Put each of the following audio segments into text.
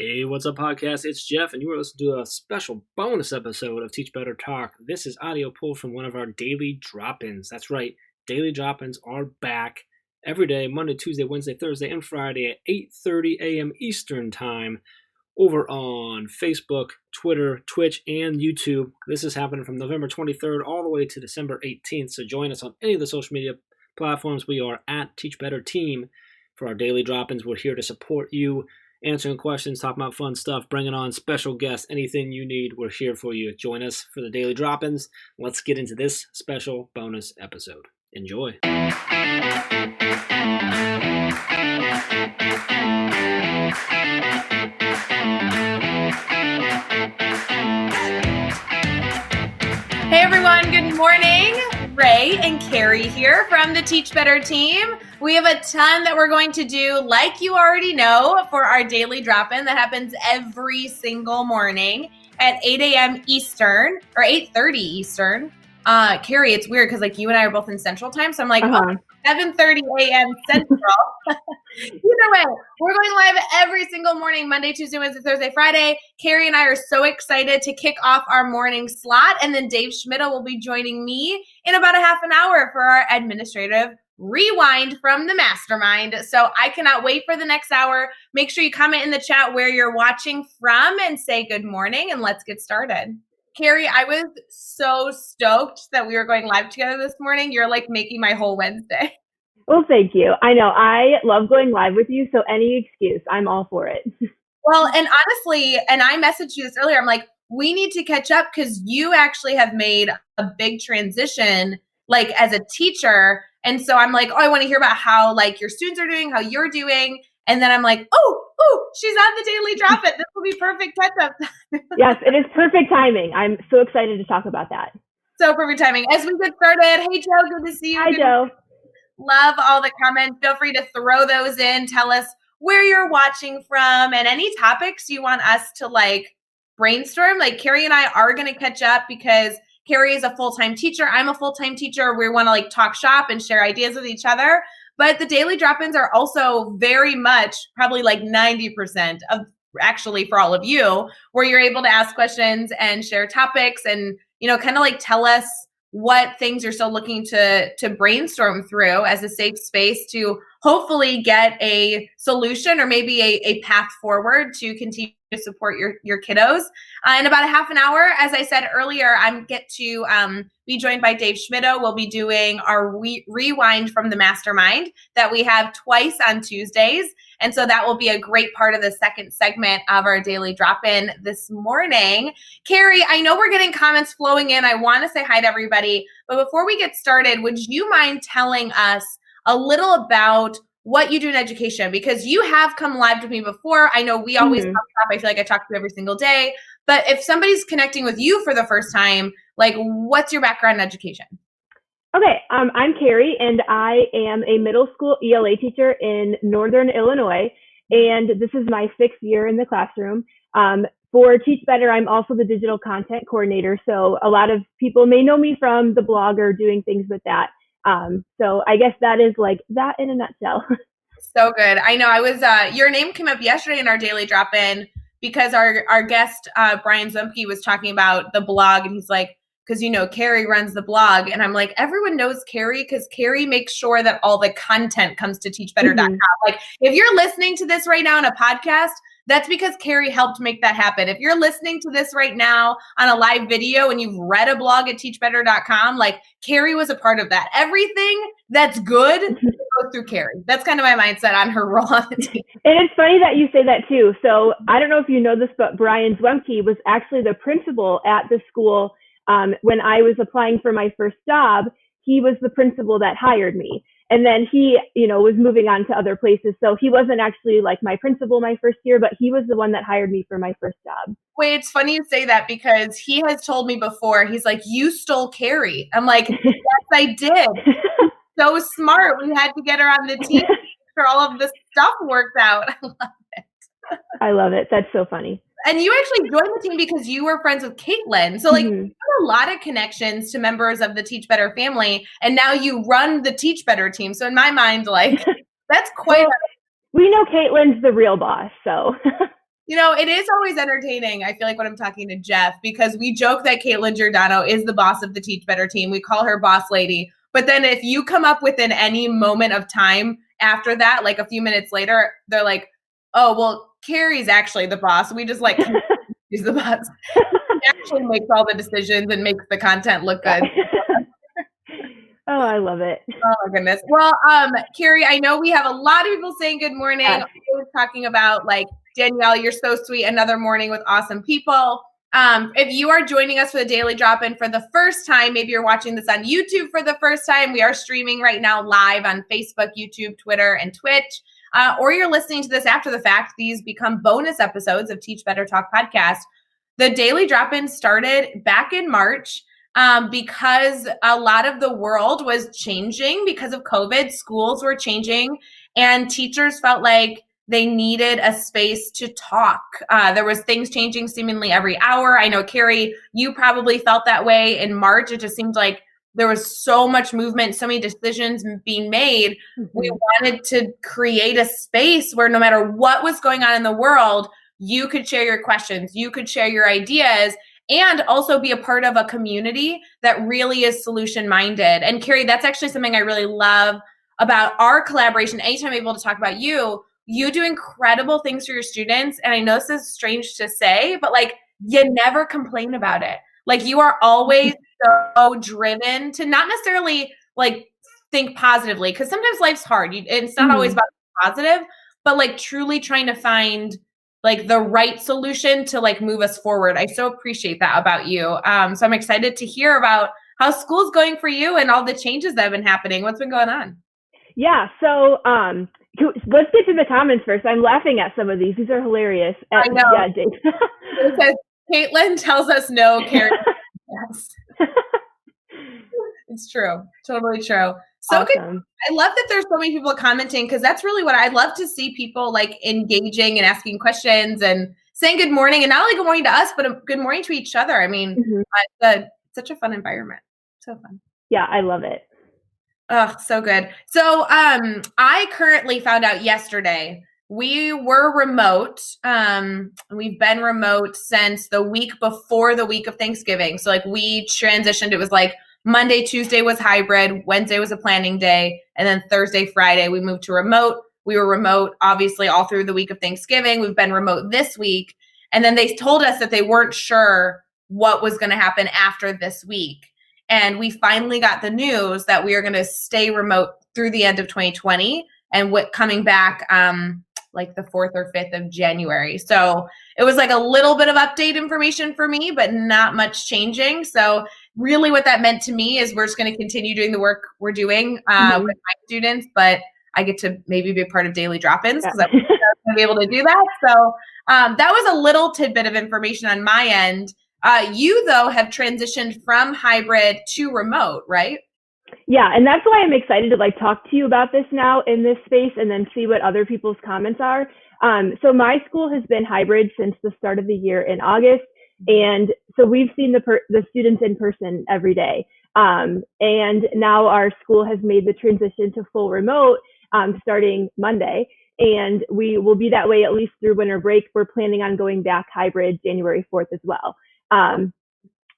Hey, what's up, podcast? It's Jeff, and you are listening to a special bonus episode of Teach Better Talk. This is audio pulled from one of our daily drop-ins. That's right, daily drop-ins are back every day, Monday, Tuesday, Wednesday, Thursday, and Friday at 8:30 a.m. Eastern Time over on Facebook, Twitter, Twitch, and YouTube. This is happening from November 23rd all the way to December 18th, so join us on any of the social media platforms. We are at Teach Better Team for our daily drop-ins. We're here to support you, answering questions, talking about fun stuff, bringing on special guests, anything you need, we're here for you. Join us for the daily drop-ins. Let's get into this special bonus episode. Enjoy. Hey everyone, good morning. Rae and Kari here from the Teach Better team. We have a ton that we're going to do, like you already know, for our daily drop-in that happens every single morning at 8 a.m. Eastern, or 8:30 Eastern. Kari, it's weird because like you and I are both in Central Time, so I'm like, 7:30 a.m. Central. Either way, we're going live every single morning, Monday, Tuesday, Wednesday, Thursday, Friday. Kari and I are so excited to kick off our morning slot, and then Dave Schmittou will be joining me in about a half an hour for our administrative rewind from the mastermind. So I cannot wait for the next hour. Make sure you comment in the chat where you're watching from and say good morning, and let's get started. Kari, I was so stoked that we were going live together this morning. You're like making my whole Wednesday. Well, thank you. I know I love going live with you, so any excuse, I'm all for it. Well, and honestly, and I messaged you this earlier, I'm like, we need to catch up because you actually have made a big transition, like as a teacher. And so I'm like, oh, I want to hear about how like your students are doing, how you're doing. And then I'm like, oh, she's on the daily drop-in. This will be perfect catch-up. Yes, it is perfect timing. I'm so excited to talk about that. So perfect timing. As we get started, hey, Joe, good to see you. Hi, Joe. Love all the comments. Feel free to throw those in. Tell us where you're watching from and any topics you want us to like brainstorm. Like Kari and I are going to catch up because Kari is a full-time teacher. I'm a full-time teacher. We want to like talk shop and share ideas with each other. But the daily drop-ins are also very much, probably like 90% of actually for all of you, where you're able to ask questions and share topics and, you know, kind of like tell us what things you're still looking to brainstorm through as a safe space to hopefully get a solution or maybe a path forward to continue to support your kiddos. In about a half an hour, as I said earlier, I'm get to be joined by Dave Schmittou. We'll be doing our rewind from the mastermind that we have twice on Tuesdays. And so that will be a great part of the second segment of our daily drop-in this morning. Kari, I know we're getting comments flowing in. I want to say hi to everybody. But before we get started, would you mind telling us a little about what you do in education? Because you have come live with me before. I know we always talk shop. I feel like I talk to you every single day. But if somebody's connecting with you for the first time, like what's your background in education? Okay, I'm Kari, and I am a middle school ELA teacher in Northern Illinois, and this is my 6th year in the classroom. For Teach Better, I'm also the digital content coordinator, so a lot of people may know me from the blog or doing things with that. So I guess that is like that in a nutshell. So good. I know I was, your name came up yesterday in our daily drop-in because our guest, Brian Zumpke, was talking about the blog, and he's like, because, you know, Kari runs the blog. And I'm like, everyone knows Kari because Kari makes sure that all the content comes to teachbetter.com. Like, if you're listening to this right now on a podcast, that's because Kari helped make that happen. If you're listening to this right now on a live video and you've read a blog at teachbetter.com, like Kari was a part of that. Everything that's good goes through Kari. That's kind of my mindset on her role on the team. And it's funny that you say that too. So I don't know if you know this, but Brian Zwemke was actually the principal at the school. When I was applying for my first job, he was the principal that hired me. And then he, you know, was moving on to other places. So he wasn't actually like my principal my first year, but he was the one that hired me for my first job. Wait, it's funny you say that because he has told me before, he's like, you stole Kari. I'm like, yes, I did. So smart. We had to get her on the team for all of this stuff worked out. I love it. I love it. That's so funny. And you actually joined the team because you were friends with Caitlin. So like you have a lot of connections to members of the Teach Better family. And now you run the Teach Better team. So in my mind, like that's quite we know Caitlin's the real boss, so. It is always entertaining, I feel like, when I'm talking to Jeff, because we joke that Caitlin Giordano is the boss of the Teach Better team. We call her boss lady. But then if you come up within any moment of time after that, like a few minutes later, they're like, oh, well, Kari's actually the boss. We just like, she's the boss. She actually makes all the decisions and makes the content look good. Oh, I love it. Oh my goodness. Well, Kari, I know we have a lot of people saying good morning. Yes. I was talking about like, Danielle, you're so sweet. Another morning with awesome people. If you are joining us for the Daily Drop-In for the first time, maybe you're watching this on YouTube for the first time, we are streaming right now live on Facebook, YouTube, Twitter, and Twitch. Or you're listening to this after the fact. These become bonus episodes of Teach Better Talk podcast. The Daily Drop-In started back in March. Because a lot of the world was changing because of COVID, schools were changing, and teachers felt like they needed a space to talk. There was things changing seemingly every hour. I know, Kari, you probably felt that way in March. It just seemed like there was so much movement, so many decisions being made. Mm-hmm. We wanted to create a space where no matter what was going on in the world, you could share your questions, you could share your ideas, and also be a part of a community that really is solution-minded. And Kari, that's actually something I really love about our collaboration. Anytime I'm able to talk about you do incredible things for your students. And I know this is strange to say, but like, you never complain about it. Like, you are always so driven to not necessarily like think positively, because sometimes life's hard. It's not always about positive, but like truly trying to find like the right solution to like move us forward. I so appreciate that about you. So I'm excited to hear about how school's going for you and all the changes that have been happening. What's been going on? Yeah. So let's get to the comments first. I'm laughing at some of these. These are hilarious. I know. Yeah, Dave. It says, Caitlin tells us no, Kari. Yes. It's true. Totally true. So awesome. Good. I love that there's so many people commenting, because that's really what I love to see, people like engaging and asking questions and saying good morning, and not only good morning to us, but a good morning to each other. I mean, it's such a fun environment. So fun. Yeah, I love it. Oh, so good. So I currently found out yesterday we were remote. We've been remote since the week before the week of Thanksgiving. So like we transitioned. It was like Monday, Tuesday was hybrid, Wednesday was a planning day, and then Thursday, Friday, we moved to remote. We were remote, obviously, all through the week of Thanksgiving. We've been remote this week. And then they told us that they weren't sure what was going to happen after this week. And we finally got the news that we are going to stay remote through the end of 2020 and coming back like the 4th or 5th of January. So it was like a little bit of update information for me, but not much changing. So really what that meant to me is we're just going to continue doing the work we're doing with my students, but I get to maybe be a part of Daily Drop-Ins because I'm going to be able to do that. So that was a little tidbit of information on my end. You, though, have transitioned from hybrid to remote, right? Yeah, and that's why I'm excited to like talk to you about this now in this space and then see what other people's comments are. So my school has been hybrid since the start of the year in August. And so we've seen the students in person every day. And now our school has made the transition to full remote starting Monday. And we will be that way at least through winter break. We're planning on going back hybrid January 4th as well.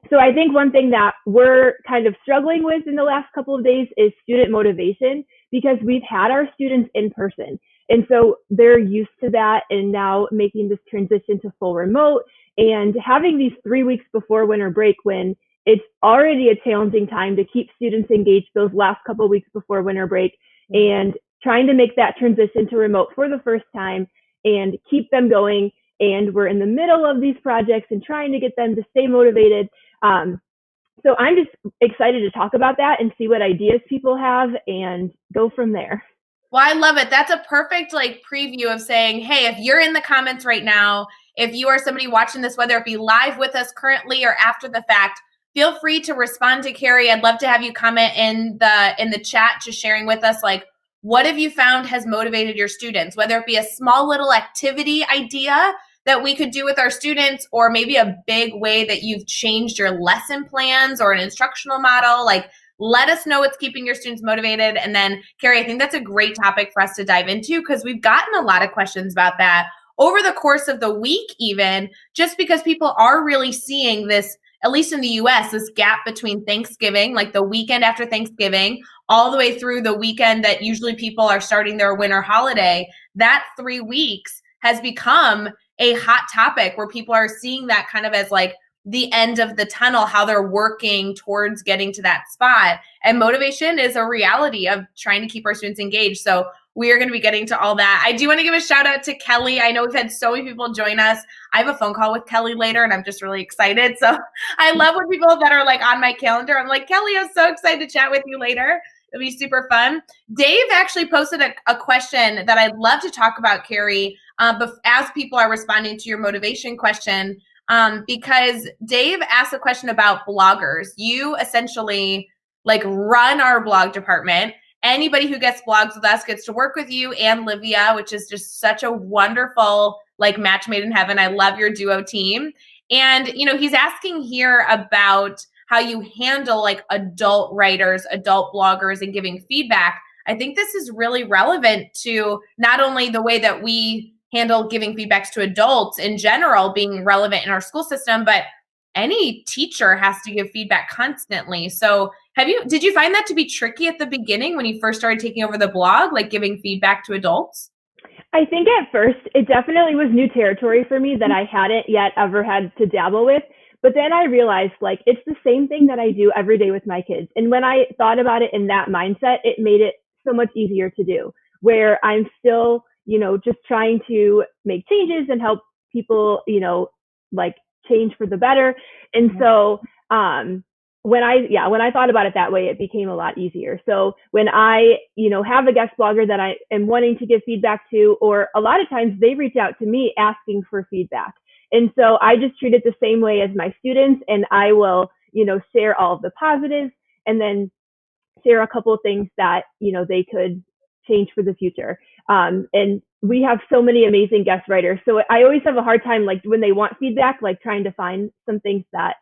So I think one thing that we're kind of struggling with in the last couple of days is student motivation, because we've had our students in person. And so they're used to that, and now making this transition to full remote and having these 3 weeks before winter break when it's already a challenging time to keep students engaged those last couple of weeks before winter break, and trying to make that transition to remote for the first time and keep them going. And we're in the middle of these projects and trying to get them to stay motivated. So I'm just excited to talk about that and see what ideas people have and go from there. Well, I love it. That's a perfect like preview of saying, hey, if you're in the comments right now, if you are somebody watching this, whether it be live with us currently or after the fact, feel free to respond to Kari. I'd love to have you comment in the chat, just sharing with us, like, what have you found has motivated your students, whether it be a small little activity idea that we could do with our students, or maybe a big way that you've changed your lesson plans or an instructional model. Like, let us know what's keeping your students motivated. And then, Kari, I think that's a great topic for us to dive into, because we've gotten a lot of questions about that over the course of the week, even just because people are really seeing this, at least in the US, this gap between Thanksgiving, like the weekend after Thanksgiving, all the way through the weekend that usually people are starting their winter holiday. That 3 weeks has become a hot topic where people are seeing that kind of as like the end of the tunnel, how they're working towards getting to that spot. And motivation is a reality of trying to keep our students engaged. So we are going to be getting to all that. I do want to give a shout out to Kelly. I know we've had so many people join us. I have a phone call with Kelly later and I'm just really excited. So I love when people that are like on my calendar, I'm like, Kelly, I'm so excited to chat with you later. It'll be super fun. Dave actually posted a question that I'd love to talk about, Kari, but as people are responding to your motivation question, because Dave asked a question about bloggers. You essentially like run our blog department. Anybody who gets blogs with us gets to work with you and Livia, which is just such a wonderful like match made in heaven. I love your duo team. And, you know, he's asking here about how you handle like adult writers, adult bloggers, and giving feedback. I think this is really relevant to not only the way that we handle giving feedbacks to adults in general being relevant in our school system, but any teacher has to give feedback constantly. So did you find that to be tricky at the beginning when you first started taking over the blog, like giving feedback to adults? I think at first it definitely was new territory for me that I hadn't yet ever had to dabble with. But then I realized like it's the same thing that I do every day with my kids. And when I thought about it in that mindset, it made it so much easier to do, where I'm still, you know, just trying to make changes and help people, you know, like change for the better. And so when I thought about it that way, it became a lot easier. So when I, you know, have a guest blogger that I am wanting to give feedback to, or a lot of times they reach out to me asking for feedback. And so I just treat it the same way as my students, and I will, you know, share all of the positives and then share a couple of things that, you know, they could change for the future. And we have so many amazing guest writers. So I always have a hard time, like when they want feedback, like trying to find some things that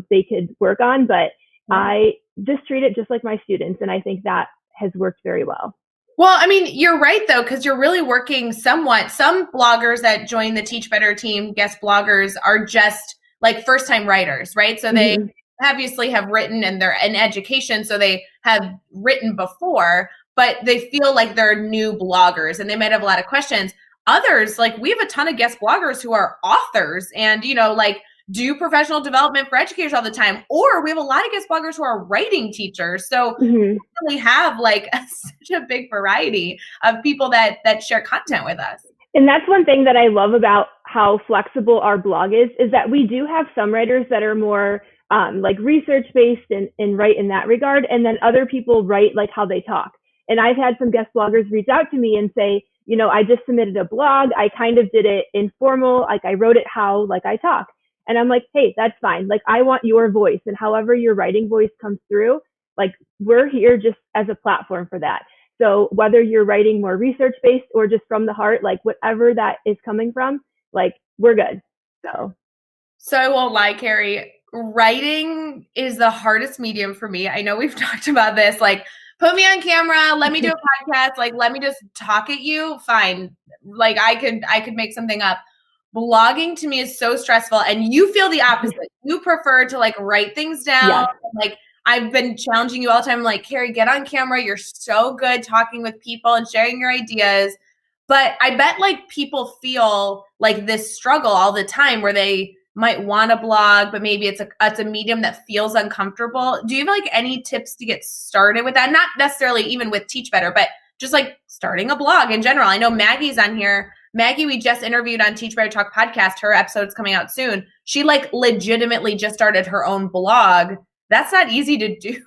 they could work on. But I just treat it just like my students. And I think that has worked very well. Well, I mean, you're right, though, because you're really working somewhat. Some bloggers that join the Teach Better team, guest bloggers, are just like first-time writers, right? So they obviously have written and they're in education, so they have written before, but they feel like they're new bloggers and they might have a lot of questions. Others, like we have a ton of guest bloggers who are authors and, you know, like do professional development for educators all the time. Or we have a lot of guest bloggers who are writing teachers. So we really have like such a big variety of people that share content with us. And that's one thing that I love about how flexible our blog is that we do have some writers that are more like research-based and write in that regard. And then other people write like how they talk. And I've had some guest bloggers reach out to me and say, you know, I just submitted a blog. I kind of did it informal. Like I wrote it how like I talk. And I'm like, hey, that's fine. Like I want your voice, and however your writing voice comes through, like we're here just as a platform for that. So whether you're writing more research-based or just from the heart, like whatever that is coming from, like we're good. So I won't lie, Kari, writing is the hardest medium for me. I know we've talked about this, like put me on camera, let me do a podcast, like let me just talk at you. Fine. Like I could make something up. Blogging to me is so stressful, and you feel the opposite. You prefer to like write things down. Yes. Like I've been challenging you all the time, like, Kari, get on camera. You're so good talking with people and sharing your ideas. But I bet like people feel like this struggle all the time where they might want to blog, but maybe it's a medium that feels uncomfortable. Do you have like any tips to get started with that? Not necessarily even with Teach Better, but just like starting a blog in general. I know Maggie's on here. Maggie, we just interviewed on Teach Better Talk podcast. Her episode's coming out soon. She like legitimately just started her own blog. That's not easy to do.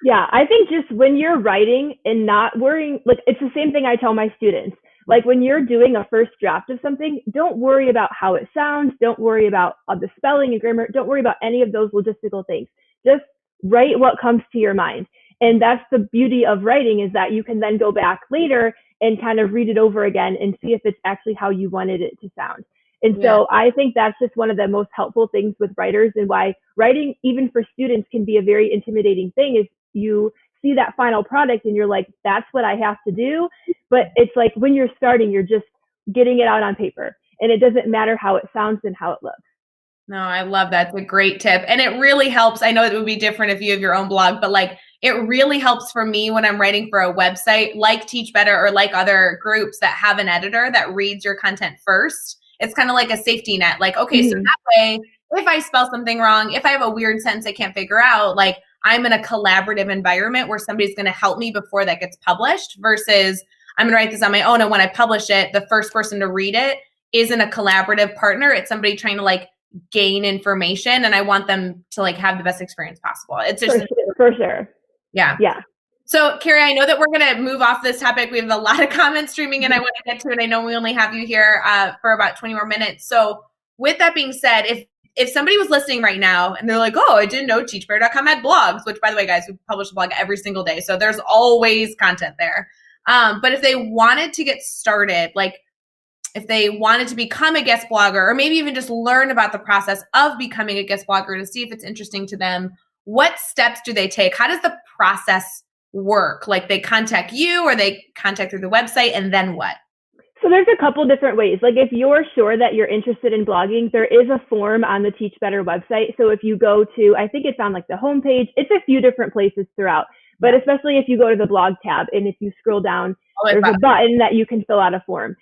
Yeah, I think just when you're writing and not worrying, like it's the same thing I tell my students. Like when you're doing a first draft of something, don't worry about how it sounds. Don't worry about the spelling and grammar. Don't worry about any of those logistical things. Just write what comes to your mind. And that's the beauty of writing, is that you can then go back later and kind of read it over again and see if it's actually how you wanted it to sound. And so I think that's just one of the most helpful things with writers, and why writing, even for students, can be a very intimidating thing, is you see that final product and you're like, that's what I have to do. But it's like when you're starting, you're just getting it out on paper. And it doesn't matter how it sounds and how it looks. No, I love that. It's a great tip. And it really helps. I know it would be different if you have your own blog, but like it really helps for me when I'm writing for a website like Teach Better or like other groups that have an editor that reads your content first. It's kind of like a safety net. Like, okay, so that way, if I spell something wrong, if I have a weird sentence I can't figure out, like I'm in a collaborative environment where somebody's going to help me before that gets published versus I'm going to write this on my own. And when I publish it, the first person to read it isn't a collaborative partner. It's somebody trying to like gain information, and I want them to like have the best experience possible. It's just for sure. Yeah. So Kari, I know that we're going to move off this topic. We have a lot of comments streaming and I want to get to it. I know we only have you here for about 20 more minutes. So with that being said, if somebody was listening right now and they're like, oh, I didn't know teachbetter.com had blogs, which by the way, guys, we publish a blog every single day. So there's always content there. But if they wanted to get started, like if they wanted to become a guest blogger or maybe even just learn about the process of becoming a guest blogger to see if it's interesting to them, what steps do they take? How does the process work? Like they contact you or they contact through the website and then what? So there's a couple different ways. Like if you're sure that you're interested in blogging, there is a form on the Teach Better website. So if you go to, I think it's on like the homepage, it's a few different places throughout, but especially if you go to the blog tab and if you scroll down, there's a button that you can fill out a form.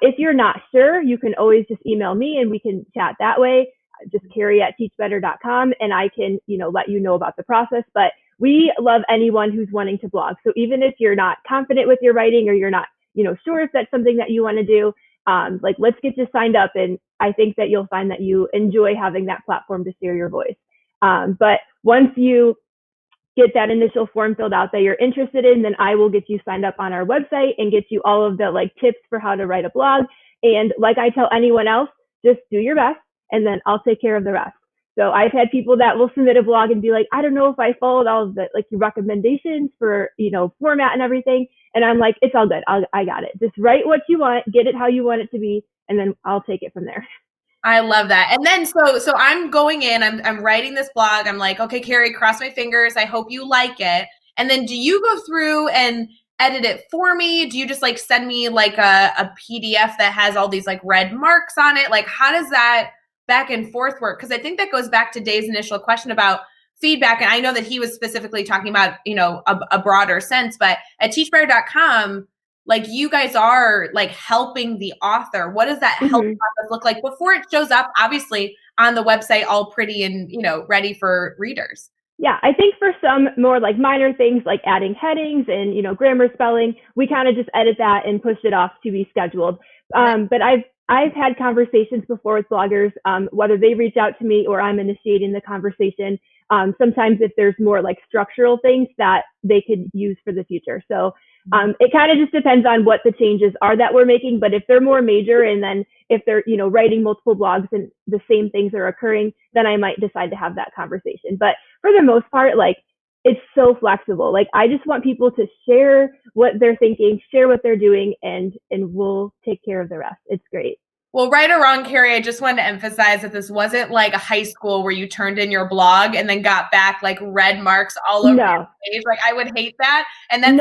If you're not sure, you can always just email me and we can chat that way. Just Kari@teachbetter.com and I can, let you know about the process. But we love anyone who's wanting to blog. So even if you're not confident with your writing or you're not, sure if that's something that you want to do, let's get you signed up. And I think that you'll find that you enjoy having that platform to share your voice. But once you get that initial form filled out that you're interested in, then I will get you signed up on our website and get you all of the tips for how to write a blog. And like I tell anyone else, just do your best and then I'll take care of the rest. So I've had people that will submit a blog and be like, I don't know if I followed all of the your recommendations for, format and everything. And I'm like, it's all good. I got it. Just write what you want, get it how you want it to be, and then I'll take it from there. I love that. And then, so I'm going in, I'm writing this blog. I'm like, okay, Kari, cross my fingers. I hope you like it. And then do you go through and edit it for me? Do you just send me a PDF that has all these red marks on it? Like, how does that back and forth work? Because I think that goes back to Dave's initial question about feedback. And I know that he was specifically talking about, a broader sense, but at teachbetter.com, you guys are helping the author. What does that help process look like before it shows up, obviously, on the website, all pretty and, ready for readers? Yeah, I think for some more minor things like adding headings and, grammar, spelling, we kind of just edit that and push it off to be scheduled. But I've had conversations before with bloggers, whether they reach out to me or I'm initiating the conversation. Sometimes if there's more structural things that they could use for the future. So it kind of just depends on what the changes are that we're making. But if they're more major and then if they're, writing multiple blogs and the same things are occurring, then I might decide to have that conversation. But for the most part, it's so flexible. I just want people to share what they're thinking, share what they're doing, and we'll take care of the rest. It's great. Well, right or wrong, Kari, I just wanted to emphasize that this wasn't like a high school where you turned in your blog and then got back red marks all over your page. I would hate that. And that's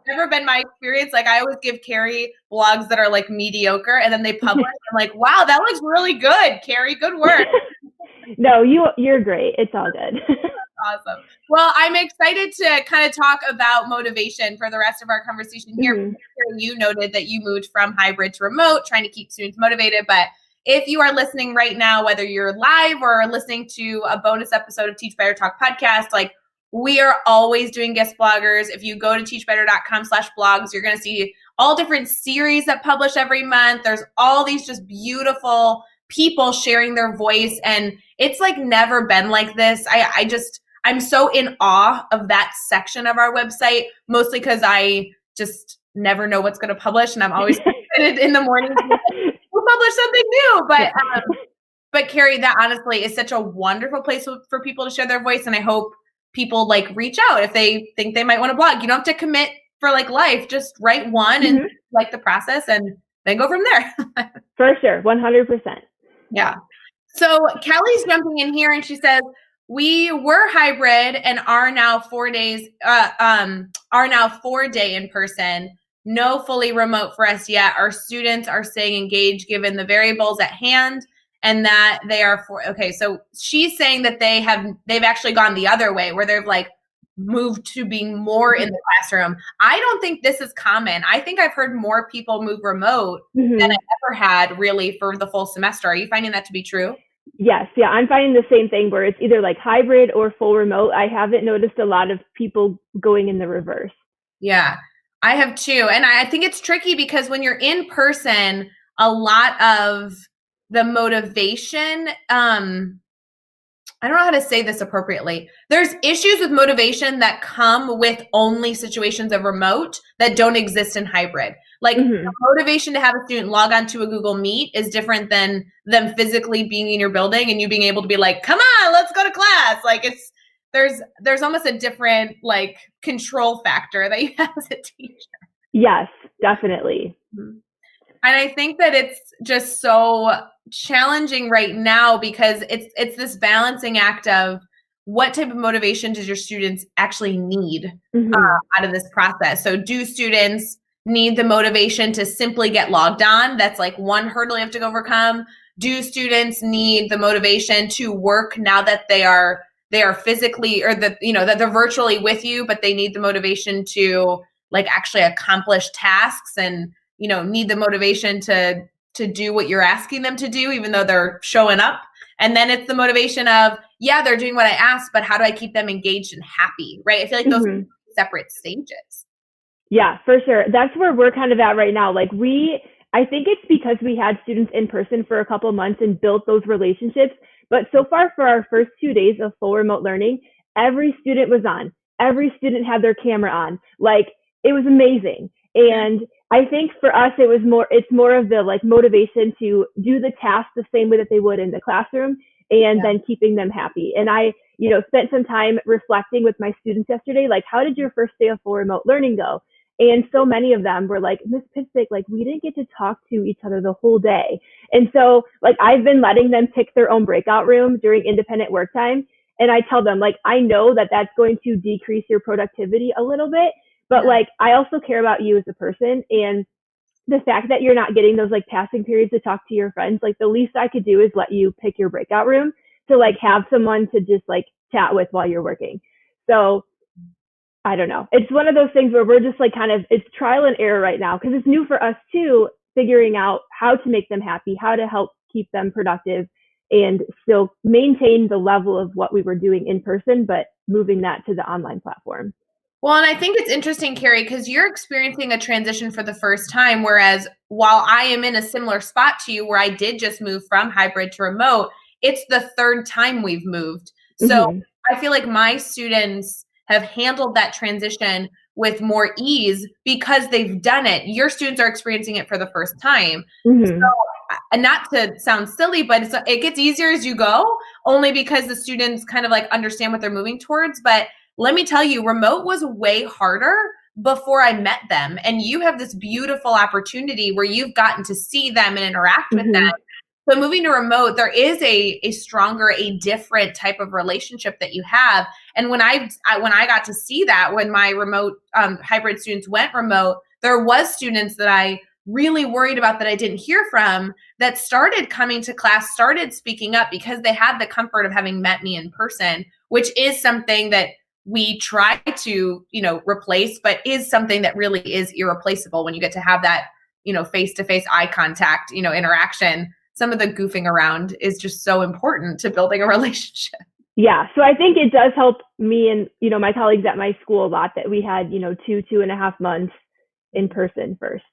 never been my experience. I always give Kari blogs that are mediocre and then they publish. I'm like, wow, that looks really good, Kari. Good work. No, you're great. It's all good. Awesome. Well, I'm excited to kind of talk about motivation for the rest of our conversation here. You noted that you moved from hybrid to remote, trying to keep students motivated. But if you are listening right now, whether you're live or listening to a bonus episode of Teach Better Talk podcast, we are always doing guest bloggers. If you go to teachbetter.com/blogs, you're going to see all different series that publish every month. There's all these just beautiful people sharing their voice. And it's never been like this. I'm so in awe of that section of our website, mostly because I just never know what's going to publish. And I'm always excited in the morning to we'll publish something new. But Kari, that honestly is such a wonderful place for people to share their voice. And I hope people reach out if they think they might want to blog. You don't have to commit for life. Just write one and the process and then go from there. For sure. 100%. Yeah. So Kelly's jumping in here and she says, we were hybrid and are now 4 day in person. no fully remote for us yet. Our students are staying engaged given the variables at hand and that they are okay. So she's saying that they've actually gone the other way where they've like moved to being more in the classroom. I don't think this is common. I think I've heard more people move remote than I've ever had really for the full semester. Are you finding that to be true? Yes. Yeah. I'm finding the same thing where it's either like hybrid or full remote. I haven't noticed a lot of people going in the reverse. Yeah, I have too. And I think it's tricky because when you're in person, a lot of the motivation, I don't know how to say this appropriately. There's issues with motivation that come with only situations of remote that don't exist in hybrid. Like the motivation to have a student log on to a Google Meet is different than them physically being in your building and you being able to be like, come on, let's go to class. Like there's almost a different like control factor that you have as a teacher. Yes, definitely. And I think that it's just so challenging right now because it's this balancing act of what type of motivation does your students actually need out of this process. So do students need the motivation to simply get logged on? That's like one hurdle you have to overcome. Do students need the motivation to work now that they are physically or that they're virtually with you, but they need the motivation to like actually accomplish tasks and need the motivation to do what you're asking them to do, even though they're showing up. And then it's the motivation of, yeah, they're doing what I asked, but how do I keep them engaged and happy, right? I feel like those are separate stages. Yeah, for sure. That's where we're kind of at right now. Like I think it's because we had students in person for a couple of months and built those relationships. But so far for our first 2 days of full remote learning, every student was on. Every student had their camera on. Like it was amazing. And I think for us, it's more of the like motivation to do the task the same way that they would in the classroom and then keeping them happy. And I, spent some time reflecting with my students yesterday, like, how did your first day of full remote learning go? And so many of them were like, Ms. Pitstick, like we didn't get to talk to each other the whole day. And so like I've been letting them pick their own breakout room during independent work time. And I tell them like, I know that that's going to decrease your productivity a little bit, but like I also care about you as a person. And the fact that you're not getting those like passing periods to talk to your friends, like the least I could do is let you pick your breakout room to like have someone to just like chat with while you're working. So I don't know. It's one of those things where we're just like it's trial and error right now because it's new for us too, figuring out how to make them happy, how to help keep them productive and still maintain the level of what we were doing in person, but moving that to the online platform. Well, and I think it's interesting, Kari, because you're experiencing a transition for the first time, whereas while I am in a similar spot to you where I did just move from hybrid to remote, it's the third time we've moved. So I feel like my students have handled that transition with more ease because they've done it. Your students are experiencing it for the first time. So, and not to sound silly, but it gets easier as you go, only because the students kind of like understand what they're moving towards. But let me tell you, remote was way harder before I met them. And you have this beautiful opportunity where you've gotten to see them and interact with them. So moving to remote, there is a stronger, a different type of relationship that you have. And when I got to see that, when my remote hybrid students went remote, there was students that I really worried about that I didn't hear from that started coming to class, started speaking up because they had the comfort of having met me in person, which is something that we try to, replace, but is something that really is irreplaceable when you get to have that, face-to-face eye contact, interaction. Some of the goofing around is just so important to building a relationship. Yeah. So I think it does help me and, my colleagues at my school a lot that we had, 2.5 months in person first.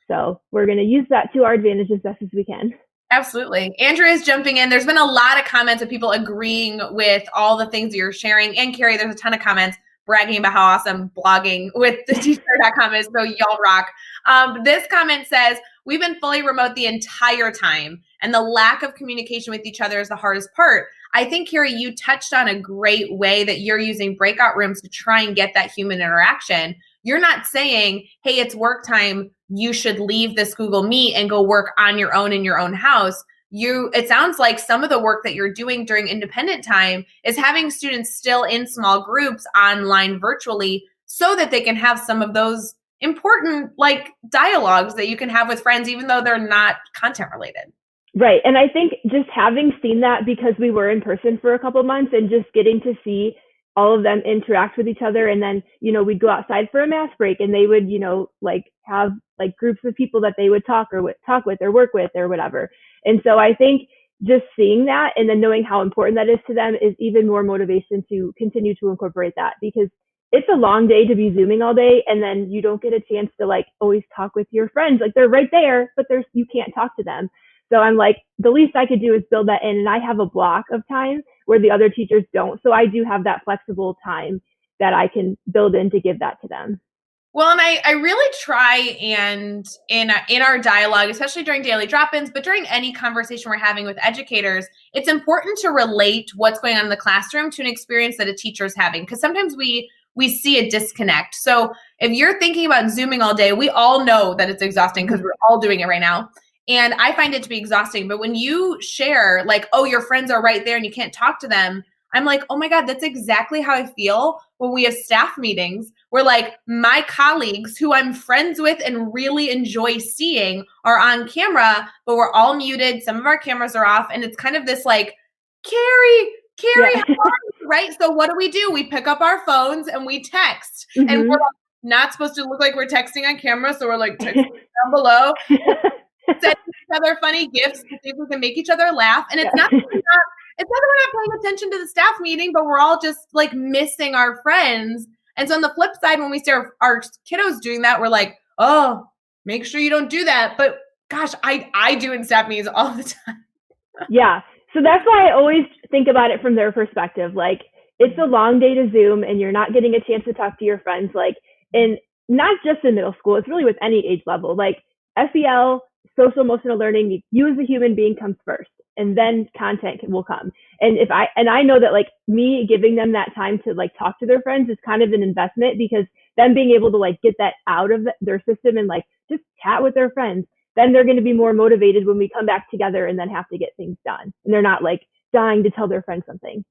So we're going to use that to our advantage as best as we can. Absolutely. Andrea is jumping in. There's been a lot of comments of people agreeing with all the things that you're sharing. And Kari, there's a ton of comments bragging about how awesome blogging with the teacher.com is. So y'all rock. This comment says, we've been fully remote the entire time, and the lack of communication with each other is the hardest part. I think, Kari, you touched on a great way that you're using breakout rooms to try and get that human interaction. You're not saying, hey, it's work time, you should leave this Google Meet and go work on your own in your own house. It sounds like some of the work that you're doing during independent time is having students still in small groups online virtually so that they can have some of those important like dialogues that you can have with friends, even though they're not content related. Right. And I think just having seen that, because we were in person for a couple of months, and just getting to see all of them interact with each other. And then, we'd go outside for a math break, and they would, like have like groups of people that they would talk with or work with or whatever. And so I think just seeing that and then knowing how important that is to them is even more motivation to continue to incorporate that, because it's a long day to be Zooming all day, and then you don't get a chance to like always talk with your friends. Like they're right there, but you can't talk to them. So I'm like, the least I could do is build that in. And I have a block of time where the other teachers don't. So I do have that flexible time that I can build in to give that to them. Well, and I really try, and in our dialogue, especially during daily drop-ins, but during any conversation we're having with educators, it's important to relate what's going on in the classroom to an experience that a teacher is having. Because sometimes we see a disconnect. So if you're thinking about Zooming all day, we all know that it's exhausting because we're all doing it right now. And I find it to be exhausting. But when you share like, oh, your friends are right there and you can't talk to them, I'm like, oh my God, that's exactly how I feel when we have staff meetings where like my colleagues who I'm friends with and really enjoy seeing are on camera, but we're all muted. Some of our cameras are off. And it's kind of this like, Kari, Yeah. how are you? Right? So what do? We pick up our phones and we text. Mm-hmm. And we're not supposed to look like we're texting on camera. So we're like texting down below. Sending each other funny gifts to see if we can make each other laugh. And it's not that we're not paying attention to the staff meeting, but we're all just like missing our friends. And so on the flip side, when we see our kiddos doing that, we're like, oh, make sure you don't do that. But gosh, I do in staff meetings all the time. Yeah. So that's why I always think about it from their perspective. Like, it's a long day to Zoom and you're not getting a chance to talk to your friends. Like, and not just in middle school, it's really with any age level. Like SEL, social emotional learning, you as a human being comes first, and then content will come. And I know that like me giving them that time to like talk to their friends is kind of an investment, because them being able to like get that out of their system and like just chat with their friends, then they're going to be more motivated when we come back together and then have to get things done. And they're not like dying to tell their friends something.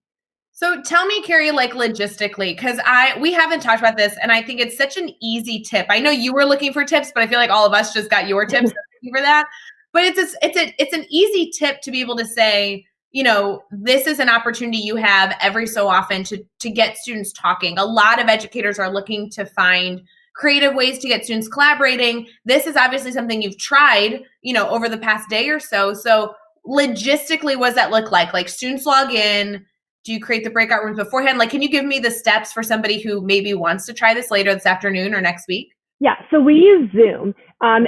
So tell me, Kari, like logistically, because we haven't talked about this, and I think it's such an easy tip. I know you were looking for tips, but I feel like all of us just got your tips for that. But it's an easy tip to be able to say, this is an opportunity you have every so often to get students talking. A lot of educators are looking to find creative ways to get students collaborating. This is obviously something you've tried, over the past day or so. So logistically, what does that look like? Like students log in. Do you create the breakout rooms beforehand? Like, can you give me the steps for somebody who maybe wants to try this later this afternoon or next week? Yeah, so we use Zoom. And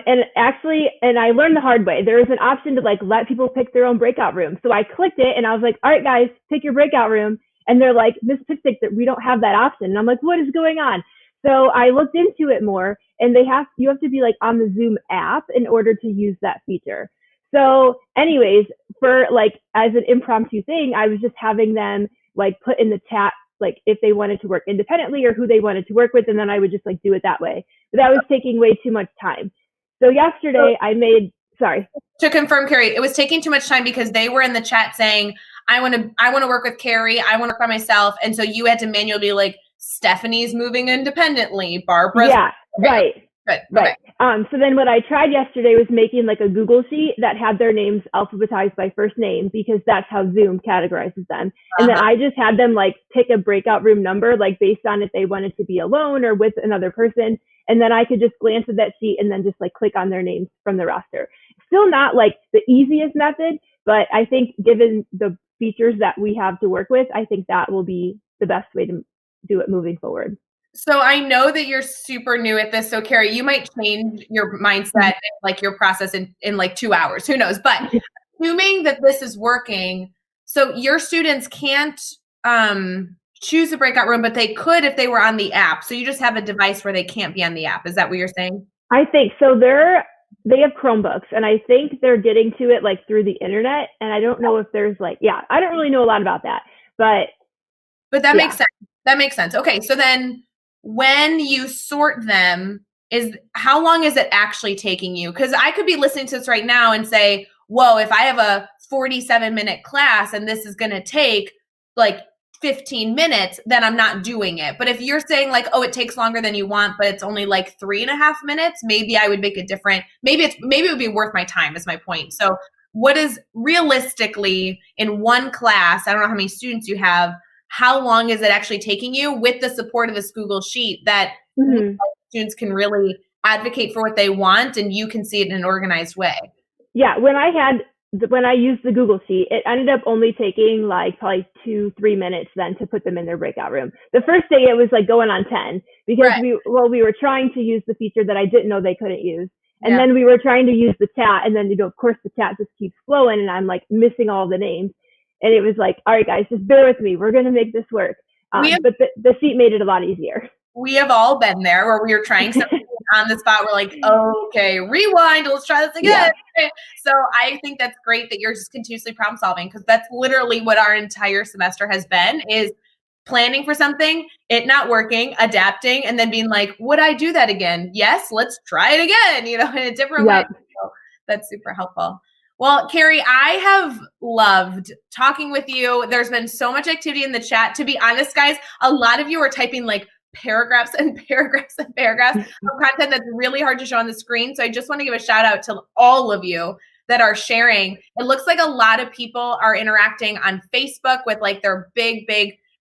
I learned the hard way. There is an option to like let people pick their own breakout room. So I clicked it and I was like, all right, guys, pick your breakout room. And they're like, Ms. Pitstick, that we don't have that option. And I'm like, what is going on? So I looked into it more, and you have to be like on the Zoom app in order to use that feature. So anyways, for like as an impromptu thing, I was just having them like put in the chat, like if they wanted to work independently or who they wanted to work with. And then I would just like do it that way. But that was taking way too much time. So yesterday To confirm, Kari, it was taking too much time because they were in the chat saying, I want to work with Kari. I want to work by myself. And so you had to manually be like, Stephanie's moving independently. Barbara's. Yeah, right. Good. Right. Okay. So then what I tried yesterday was making like a Google sheet that had their names alphabetized by first name, because that's how Zoom categorizes them. And then I just had them like pick a breakout room number, like based on if they wanted to be alone or with another person. And then I could just glance at that sheet and then just like click on their names from the roster. Still not like the easiest method, but I think given the features that we have to work with, I think that will be the best way to do it moving forward. So I know that you're super new at this. So Kari, you might change your mindset, like your process in like 2 hours, who knows? But assuming that this is working, so your students can't choose a breakout room, but they could if they were on the app. So you just have a device where they can't be on the app. Is that what you're saying? I think so. They have Chromebooks, and I think they're getting to it like through the internet. And I don't know if there's like, I don't really know a lot about that, but that makes sense. That makes sense. Okay. So then when you sort them, how long is it actually taking you? Because I could be listening to this right now and say, whoa, if I have a 47-minute class and this is going to take like 15 minutes, then I'm not doing it. But if you're saying like, oh, it takes longer than you want, but it's only like 3.5 minutes, maybe I would make it different. Maybe it would be worth my time is my point. So what is realistically in one class, I don't know how many students you have, how long is it actually taking you with the support of this Google Sheet that students can really advocate for what they want and you can see it in an organized way? Yeah, when I used the Google Sheet, it ended up only taking like probably 2-3 minutes then to put them in their breakout room. The first day it was like going on 10 because we were trying to use the feature that I didn't know they couldn't use. And then we were trying to use the chat, and then, of course, the chat just keeps flowing, and I'm like missing all the names. And it was like, all right, guys, just bear with me. We're going to make this work. But the sheet made it a lot easier. We have all been there where we were trying something on the spot. We're like, okay, rewind. Let's try this again. Yeah. So I think that's great that you're just continuously problem solving, because that's literally what our entire semester has been, is planning for something, it not working, adapting, and then being like, would I do that again? Yes, let's try it again, in a different way. So that's super helpful. Well, Kari, I have loved talking with you. There's been so much activity in the chat. To be honest, guys, a lot of you are typing like paragraphs and paragraphs and paragraphs of content that's really hard to show on the screen. So I just want to give a shout out to all of you that are sharing. It looks like a lot of people are interacting on Facebook with like their big,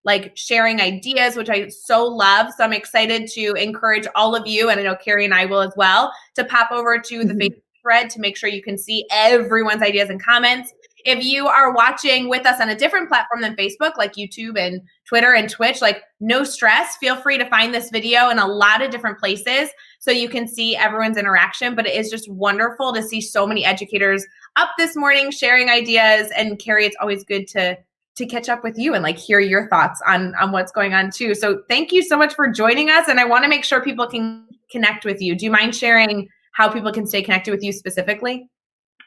like sharing ideas, which I so love. So I'm excited to encourage all of you, and I know Kari and I will as well, to pop over to the Facebook thread to make sure you can see everyone's ideas and comments. If you are watching with us on a different platform than Facebook, like YouTube and Twitter and Twitch, like no stress, feel free to find this video in a lot of different places so you can see everyone's interaction. But it is just wonderful to see so many educators up this morning sharing ideas. And Kari, it's always good to catch up with you and like hear your thoughts on what's going on too. So thank you so much for joining us. And I want to make sure people can connect with you. Do you mind sharing how people can stay connected with you specifically?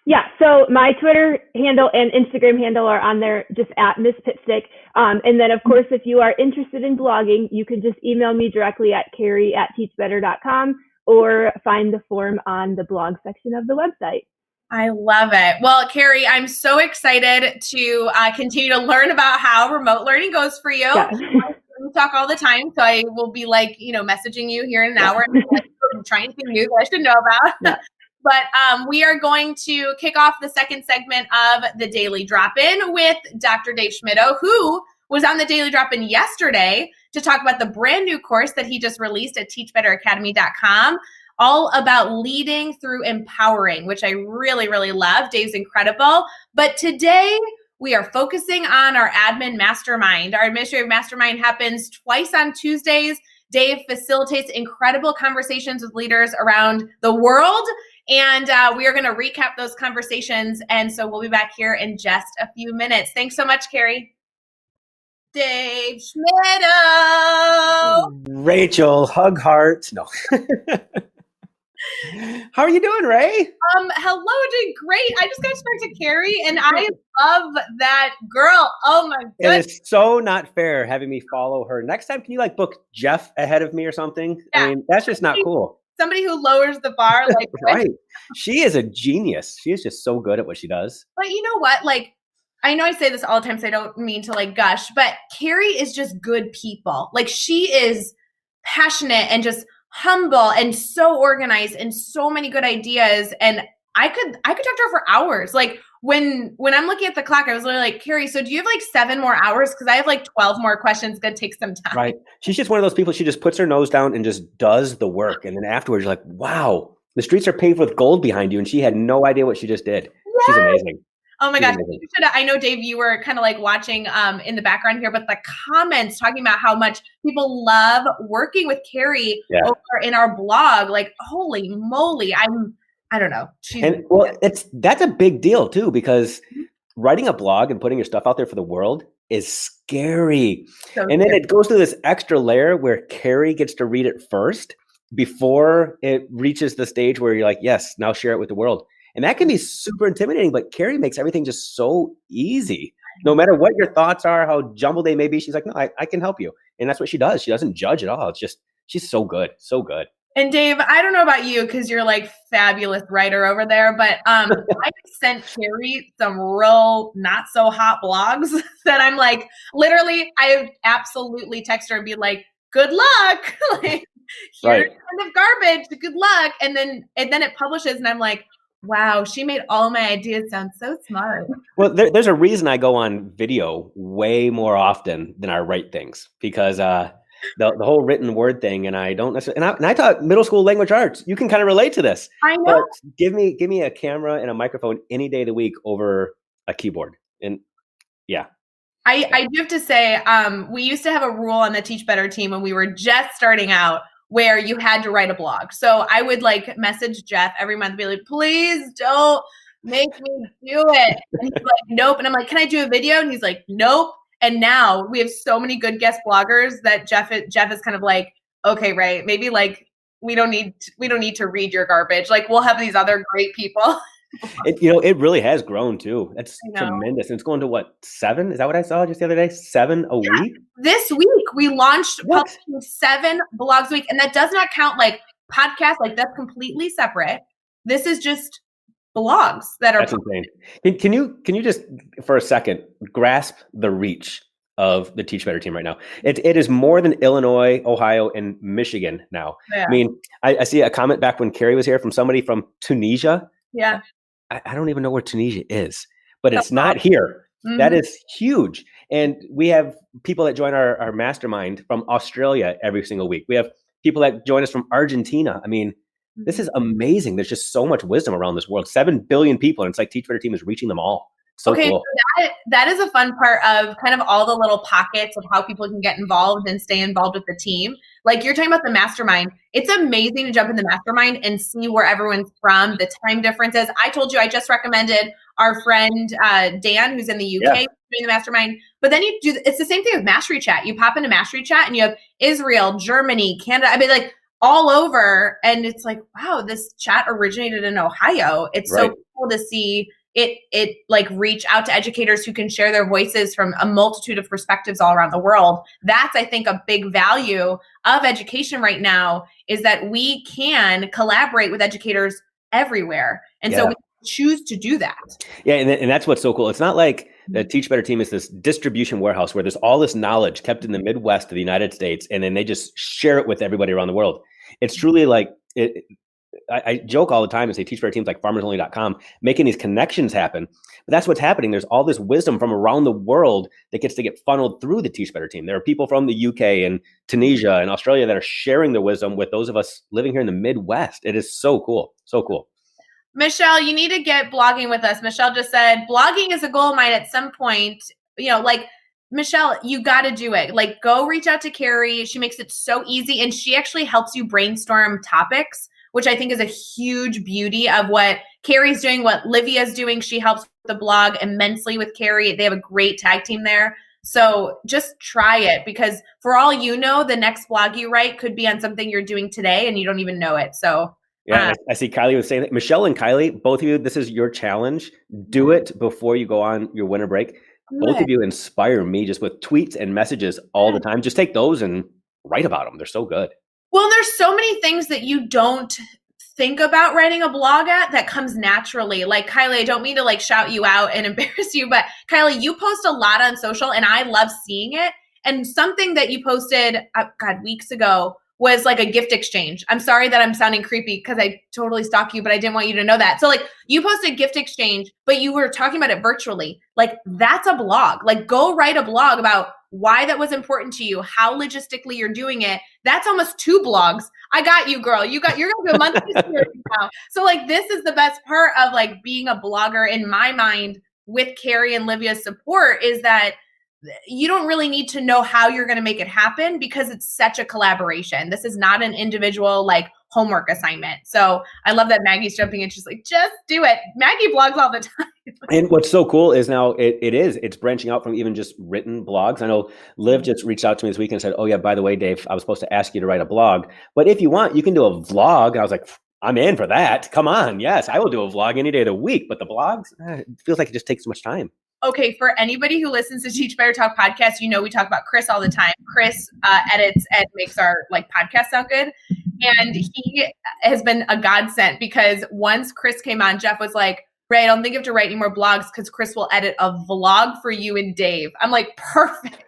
Yeah, so my Twitter handle and Instagram handle are on there, just at Miss Pitstick. And then, of course, if you are interested in blogging, you can just email me directly at Kari@teachbetter.com or find the form on the blog section of the website. I love it. Well, Kari, I'm so excited to continue to learn about how remote learning goes for you. Yeah. We talk all the time, so I will be like, messaging you here in an hour and like, trying anything new that I should know about. Yeah. But we are going to kick off the second segment of the Daily Drop-In with Dr. Dave Schmittou, who was on the Daily Drop-In yesterday to talk about the brand new course that he just released at teachbetteracademy.com, all about leading through empowering, which I really, really love. Dave's incredible. But today we are focusing on our admin mastermind. Our administrative mastermind happens twice on Tuesdays. Dave facilitates incredible conversations with leaders around the world. And we are going to recap those conversations. And so we'll be back here in just a few minutes. Thanks so much, Kari. Dave Schmittou. Rachel Hughart. No. How are you doing, Rae? Hello, doing great. I just got to talk to Kari, and I love that girl. Oh my goodness. It is so not fair having me follow her. Next time, can you like book Jeff ahead of me or something? Yeah. I mean, that's just not cool. Somebody who lowers the bar, like right. She is a genius. She is just so good at what she does. But you know what? Like, I know I say this all the time, so I don't mean to like gush, but Kari is just good people. Like, she is passionate and just humble and so organized and so many good ideas. And I could talk to her for hours. Like when I'm looking at the clock, I was literally like, Kari, so do you have like 7 more hours? Because I have like 12 more questions. It's gonna take some time. Right. She's just one of those people. She just puts her nose down and just does the work. And then afterwards, you're like, wow, the streets are paved with gold behind you. And she had no idea what she just did. Yes. She's amazing. Oh my gosh. I know, Dave, you were kind of like watching in the background here, but the comments talking about how much people love working with Kari over in our blog, like, holy moly. I don't know. That's a big deal too, because writing a blog and putting your stuff out there for the world is scary. And then it goes through this extra layer where Kari gets to read it first before it reaches the stage where you're like, yes, now share it with the world. And that can be super intimidating, but Kari makes everything just so easy. No matter what your thoughts are, how jumbled they may be, she's like, no, I can help you. And that's what she does. She doesn't judge at all. It's just, she's so good. So good. And Dave, I don't know about you because you're like fabulous writer over there, but I sent Kari some real not so hot blogs that I'm like, literally, I absolutely text her and be like, good luck. Like, here's kind of garbage, good luck. And then it publishes and I'm like, wow, she made all my ideas sound so smart. Well, there's a reason I go on video way more often than I write things, because the whole written word thing, and I don't necessarily, and I taught middle school language arts. You can kind of relate to this. I know. But give me a camera and a microphone any day of the week over a keyboard. And yeah. I do have to say, we used to have a rule on the Teach Better team when we were just starting out where you had to write a blog. So I would like message Jeff every month and be like, please don't make me do it. And he's like, nope. And I'm like, can I do a video? And he's like, nope. And now we have so many good guest bloggers that Jeff is kind of like, okay, Rae, maybe like we don't need to read your garbage. Like we'll have these other great people. It really has grown too. That's tremendous. And it's going to what, 7? Is that what I saw just the other day? 7 a week? This week we launched publishing 7 blogs a week. And that does not count like podcasts. Like that's completely separate. This is just blogs that are. That's insane. Can you just for a second grasp the reach of the Teach Better team right now? It is more than Illinois, Ohio, and Michigan now. Yeah. I mean, I see a comment back when Kari was here from somebody from Tunisia. Yeah. I don't even know where Tunisia is, but it's not here. Mm-hmm. That is huge. And we have people that join our mastermind from Australia every single week. We have people that join us from Argentina. I mean, this is amazing. There's just so much wisdom around this world. 7 billion people, and it's like Teach Better team is reaching them all. So okay, cool. So that is a fun part of kind of all the little pockets of how people can get involved and stay involved with the team. Like you're talking about the mastermind. It's amazing to jump in the mastermind and see where everyone's from, the time differences. I told you I just recommended our friend Dan, who's in the UK, doing the mastermind. But then it's the same thing with Mastery Chat. You pop into Mastery Chat and you have Israel, Germany, Canada. I mean, like all over. And it's like, wow, this chat originated in Ohio. It's so cool to see it like reach out to educators who can share their voices from a multitude of perspectives all around the world. That's, I think, a big value of education right now is that we can collaborate with educators everywhere. And so we choose to do that. Yeah. And that's what's so cool. It's not like the Teach Better team is this distribution warehouse where there's all this knowledge kept in the Midwest of the United States, and then they just share it with everybody around the world. It's truly like I joke all the time and say Teach Better teams like farmersonly.com making these connections happen. But that's what's happening. There's all this wisdom from around the world that gets to get funneled through the Teach Better team. There are people from the UK and Tunisia and Australia that are sharing their wisdom with those of us living here in the Midwest. It is so cool. So cool. Michelle, you need to get blogging with us. Michelle just said, blogging is a goal of mine at some point. Like Michelle, you got to do it. Like go reach out to Kari. She makes it so easy. And she actually helps you brainstorm topics, which I think is a huge beauty of what Kari's doing, what Livia's doing. She helps with the blog immensely with Kari. They have a great tag team there. So just try it, because for all you know, the next blog you write could be on something you're doing today and you don't even know it. So yeah, I see Kylie was saying that. Michelle and Kylie, both of you, this is your challenge. Do it before you go on your winter break. Both of you inspire me just with tweets and messages all the time. Just take those and write about them. They're so good. Well, there's so many things that you don't think about writing a blog at that comes naturally. Like Kylie, I don't mean to like shout you out and embarrass you, but Kylie, you post a lot on social and I love seeing it. And something that you posted, weeks ago was like a gift exchange. I'm sorry that I'm sounding creepy because I totally stalk you, but I didn't want you to know that. So like you posted gift exchange, but you were talking about it virtually. Like that's a blog. Like go write a blog about why that was important to you, how logistically you're doing it. That's almost 2 blogs. I got you, girl. You're going to be a monthly series now. So like this is the best part of like being a blogger in my mind with Kari and Livia's support is that you don't really need to know how you're going to make it happen because it's such a collaboration. This is not an individual like homework assignment. So I love that Maggie's jumping in. She's like, just do it. Maggie blogs all the time. And what's so cool is now it's branching out from even just written blogs. I know Liv just reached out to me this week and said, oh yeah, by the way, Dave, I was supposed to ask you to write a blog, but if you want, you can do a vlog. And I was like, I'm in for that. Come on. Yes, I will do a vlog any day of the week, but the blogs, it feels like it just takes too much time. Okay, for anybody who listens to Teach Better Talk podcast, you know we talk about Chris all the time. Chris edits and makes our podcast sound good. And he has been a godsend because once Chris came on, Jeff was like, Rae, I don't think you have to write any more blogs because Chris will edit a vlog for you and Dave. I'm like, perfect.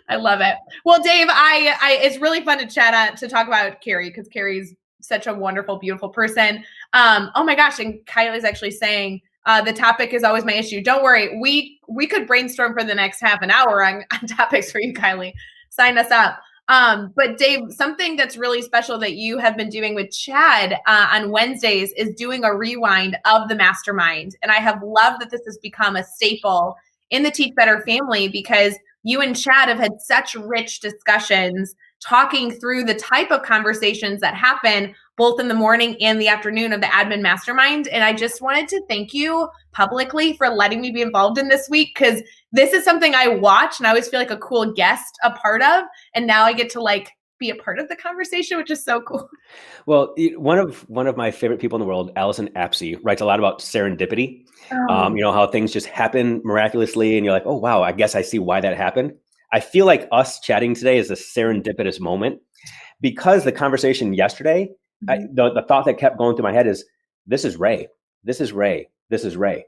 I love it. Well, Dave, it's really fun to chat to talk about Kari because Kari's such a wonderful, beautiful person. Oh my gosh, and Kylie's actually saying the topic is always my issue. Don't worry, we could brainstorm for the next half an hour on topics for you, Kylie. Sign us up. But Dave, something that's really special that you have been doing with Chad on Wednesdays is doing a rewind of the mastermind. And I have loved that this has become a staple in the Teach Better family because you and Chad have had such rich discussions talking through the type of conversations that happen both in the morning and the afternoon of the admin mastermind. And I just wanted to thank you publicly for letting me be involved in this week because this is something I watch and I always feel like a cool guest a part of. And now I get to be a part of the conversation, which is so cool. Well, one of my favorite people in the world, Allison Apsey, writes a lot about serendipity. How things just happen miraculously and you're like, oh, wow, I guess I see why that happened. I feel like us chatting today is a serendipitous moment because the conversation yesterday, the thought that kept going through my head is, this is Rae, this is Rae, this is Rae.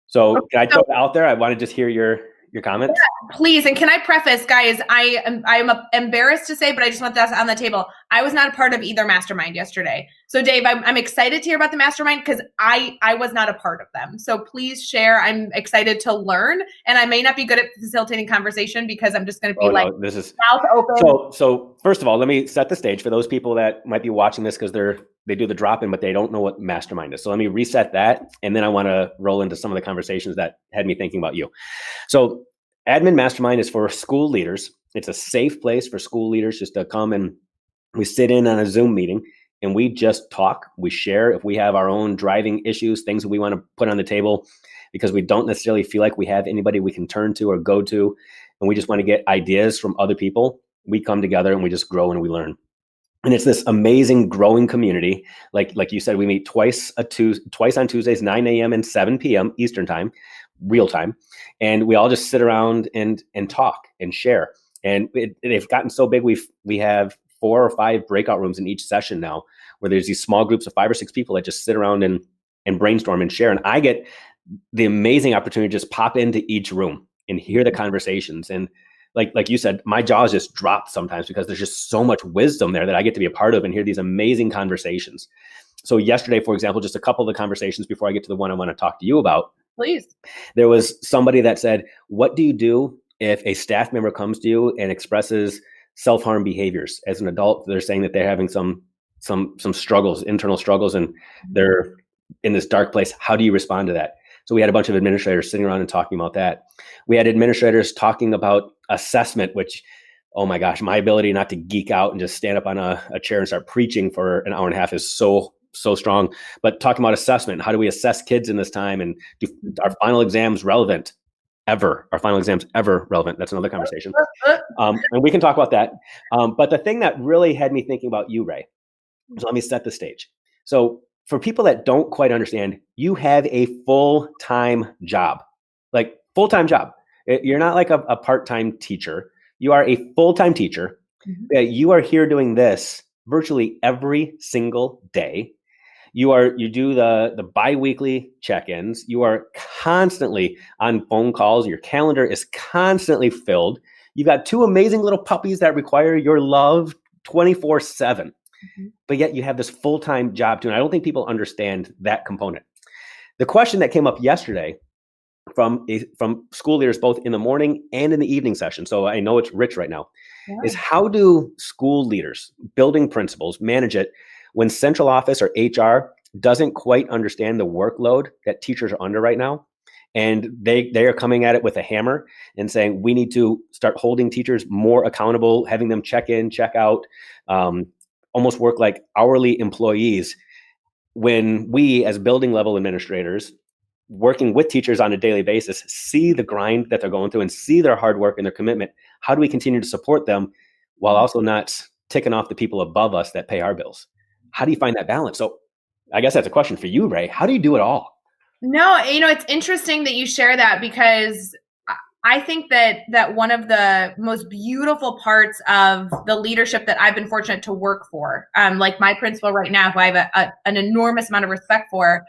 So can I throw it out there? I want to just hear your comments. Yeah, please. And can I preface, guys, I'm embarrassed to say, but I just want that on the table. I was not a part of either mastermind yesterday. So Dave, I'm excited to hear about the mastermind because I was not a part of them. So please share. I'm excited to learn. And I may not be good at facilitating conversation because I'm just going to be this is mouth open. So first of all, let me set the stage for those people that might be watching this because they do the drop-in, but they don't know what mastermind is. So let me reset that. And then I want to roll into some of the conversations that had me thinking about you. So admin mastermind is for school leaders. It's a safe place for school leaders just to come and we sit in on a Zoom meeting and we just talk. We share if we have our own driving issues, things that we want to put on the table because we don't necessarily feel like we have anybody we can turn to or go to. And we just want to get ideas from other people. We come together and we just grow and we learn. And it's this amazing growing community. Like you said, we meet twice on Tuesdays, 9 a.m. and 7 p.m. Eastern time, real time. And we all just sit around and talk and share. And they've gotten so big, we have 4 or 5 breakout rooms in each session now, where there's these small groups of 5 or 6 people that just sit around and brainstorm and share. And I get the amazing opportunity to just pop into each room and hear the conversations. And like you said, my jaws just drop sometimes because there's just so much wisdom there that I get to be a part of and hear these amazing conversations. So yesterday, for example, just a couple of the conversations before I get to the one I want to talk to you about. Please. There was somebody that said, what do you do if a staff member comes to you and expresses self-harm behaviors? As an adult, they're saying that they're having some struggles, internal struggles, and they're in this dark place. How do you respond to that? So we had a bunch of administrators sitting around and talking about that. We had administrators talking about assessment, which, oh my gosh, my ability not to geek out and just stand up on a chair and start preaching for an hour and a half is so strong. But talking about assessment, how do we assess kids in this time? And are final exams relevant ever? Are final exams ever relevant? That's another conversation. And we can talk about that. But the thing that really had me thinking about you, Rae, so let me set the stage. So for people that don't quite understand, you have a full-time job, like full-time job. You're not like a part-time teacher. You are a full-time teacher. Mm-hmm. You are here doing this virtually every single day. You do the bi-weekly check-ins. You are constantly on phone calls. Your calendar is constantly filled. You've got 2 amazing little puppies that require your love 24/7. Mm-hmm. But yet you have this full-time job too. And I don't think people understand that component. The question that came up yesterday from school leaders, both in the morning and in the evening session, so I know it's rich right now, is how do school leaders, building principals, manage it when central office or HR doesn't quite understand the workload that teachers are under right now? And they are coming at it with a hammer and saying, we need to start holding teachers more accountable, having them check in, check out, almost work like hourly employees, when we as building level administrators working with teachers on a daily basis see the grind that they're going through and see their hard work and their commitment. How do we continue to support them while also not ticking off the people above us that pay our bills? How do you find that balance? So I guess that's a question for you, Rae. How do you do it all? No, it's interesting that you share that, because I think that one of the most beautiful parts of the leadership that I've been fortunate to work for, like my principal right now, who I have an enormous amount of respect for,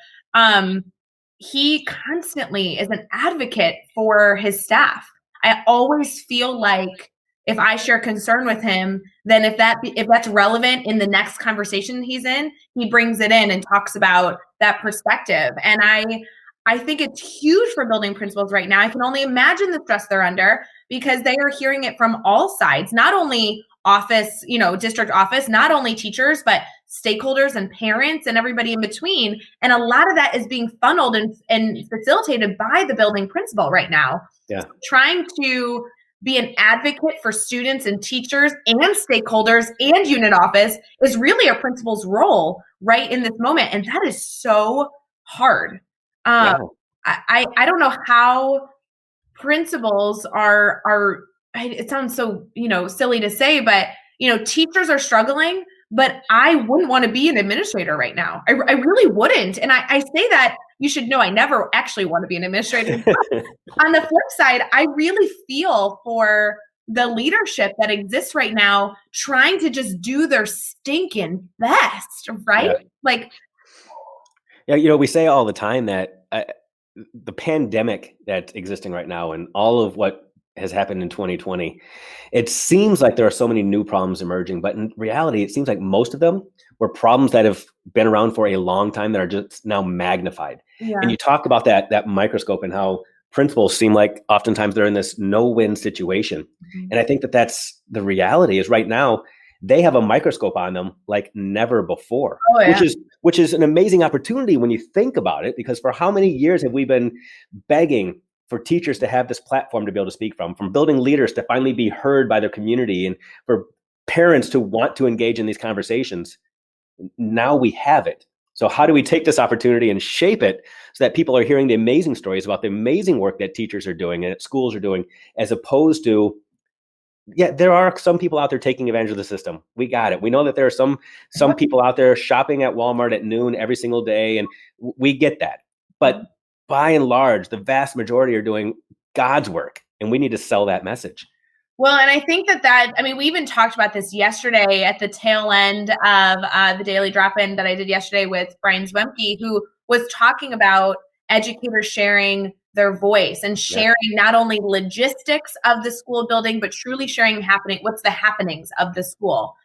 he constantly is an advocate for his staff. I always feel like if I share concern with him, then if that's relevant in the next conversation he's in, he brings it in and talks about that perspective. And I think it's huge for building principals right now. I can only imagine the stress they're under, because they are hearing it from all sides, not only office, district office, not only teachers, but stakeholders and parents and everybody in between. And a lot of that is being funneled and facilitated by the building principal right now. Yeah. Trying to be an advocate for students and teachers and stakeholders and unit office is really a principal's role right in this moment. And that is so hard. Yeah. I don't know how principals are, it sounds so, silly to say, but, teachers are struggling, but I wouldn't want to be an administrator right now. I really wouldn't. And I say that, you should know, I never actually want to be an administrator. On the flip side, I really feel for the leadership that exists right now, trying to just do their stinking best, right? Yeah, we say all the time that the pandemic that's existing right now and all of what has happened in 2020, it seems like there are so many new problems emerging, but in reality, it seems like most of them were problems that have been around for a long time that are just now magnified. Yeah. And you talk about that microscope and how principals seem like oftentimes they're in this no-win situation. Mm-hmm. And I think that's the reality is right now, they have a microscope on them like never before, which is an amazing opportunity when you think about it, because for how many years have we been begging for teachers to have this platform to be able to speak from building leaders to finally be heard by their community and for parents to want to engage in these conversations? Now we have it. So how do we take this opportunity and shape it so that people are hearing the amazing stories about the amazing work that teachers are doing and that schools are doing, as opposed to, there are some people out there taking advantage of the system. We got it. We know that there are some people out there shopping at Walmart at noon every single day, and we get that. But by and large, the vast majority are doing God's work, and we need to sell that message. Well, and I think we even talked about this yesterday at the tail end of the daily drop-in that I did yesterday with Brian Zwemke, who was talking about educators sharing their voice and sharing not only logistics of the school building, but truly sharing what's the happenings of the school.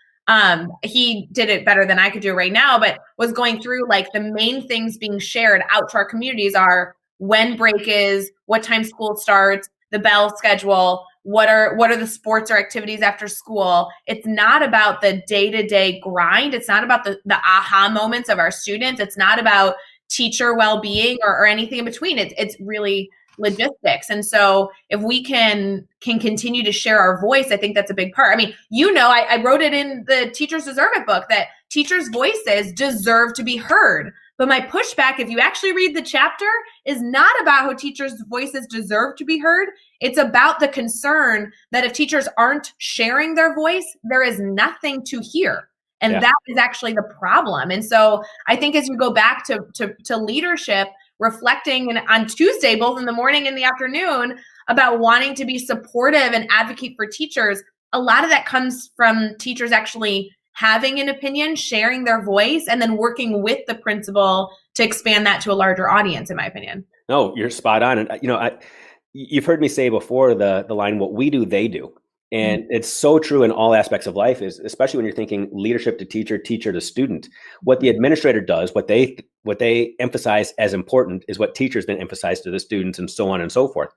He did it better than I could do right now, but was going through like the main things being shared out to our communities are when break is, what time school starts, the bell schedule, what are the sports or activities after school. It's not about the day-to-day grind. It's not about the aha moments of our students. It's not about teacher well-being or anything in between. It's really logistics. And so if we can continue to share our voice, I think that's a big part. I mean, I wrote it in the Teachers Deserve It book that teachers' voices deserve to be heard. But my pushback, if you actually read the chapter, is not about how teachers' voices deserve to be heard. It's about the concern that if teachers aren't sharing their voice, there is nothing to hear. And that is actually the problem. And so I think as you go back to leadership, reflecting on Tuesday, both in the morning and the afternoon, about wanting to be supportive and advocate for teachers, a lot of that comes from teachers actually having an opinion, sharing their voice, and then working with the principal to expand that to a larger audience, in my opinion. No, you're spot on. And, you've heard me say before the line, what we do, they do. And it's so true in all aspects of life, is especially when you're thinking leadership to teacher, teacher to student. What the administrator does, what they emphasize as important is what teachers then emphasize to the students, and so on and so forth.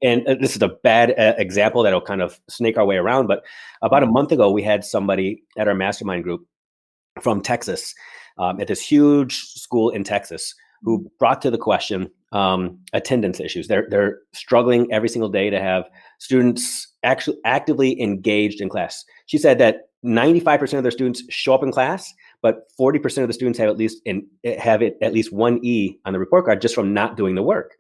And this is a bad example that'll kind of snake our way around. But about a month ago, we had somebody at our mastermind group from Texas, at this huge school in Texas, who brought to the question attendance issues. They're struggling every single day to have students actually actively engaged in class. She said that 95% of their students show up in class, but 40% of the students have at least one E on the report card just from not doing the work.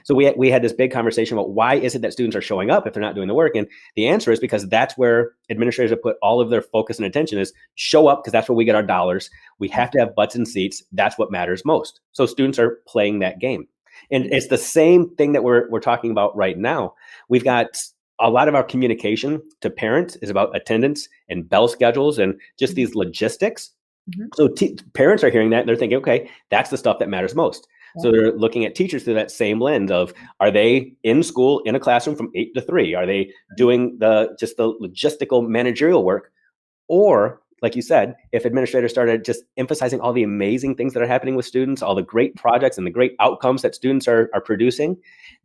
So we had this big conversation about why is it that students are showing up if they're not doing the work? And the answer is because that's where administrators have put all of their focus and attention, is show up, because that's where we get our dollars. We have to have butts and seats. That's what matters most. So students are playing that game. And it's the same thing that we're talking about right now. We've got a lot of our communication to parents is about attendance and bell schedules and just these logistics. So parents are hearing that and they're thinking, okay, that's the stuff that matters most. So they're looking at teachers through that same lens of, are they in school in a classroom from 8 to 3? Are they doing the logistical managerial work? Or, like you said, if administrators started just emphasizing all the amazing things that are happening with students, all the great projects and the great outcomes that students are producing,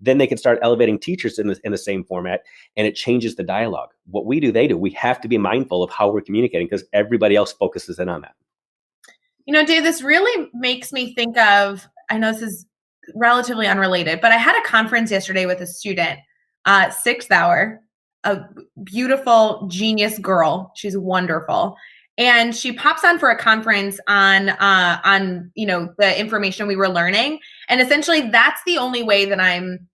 then they can start elevating teachers in the same format, and it changes the dialogue. What we do, they do. We have to be mindful of how we're communicating because everybody else focuses in on that. Dave, this really makes me think of, I know this is relatively unrelated, but I had a conference yesterday with a student, 6th hour, a beautiful genius girl. She's wonderful. And she pops on for a conference on the information we were learning. And essentially that's the only way that I'm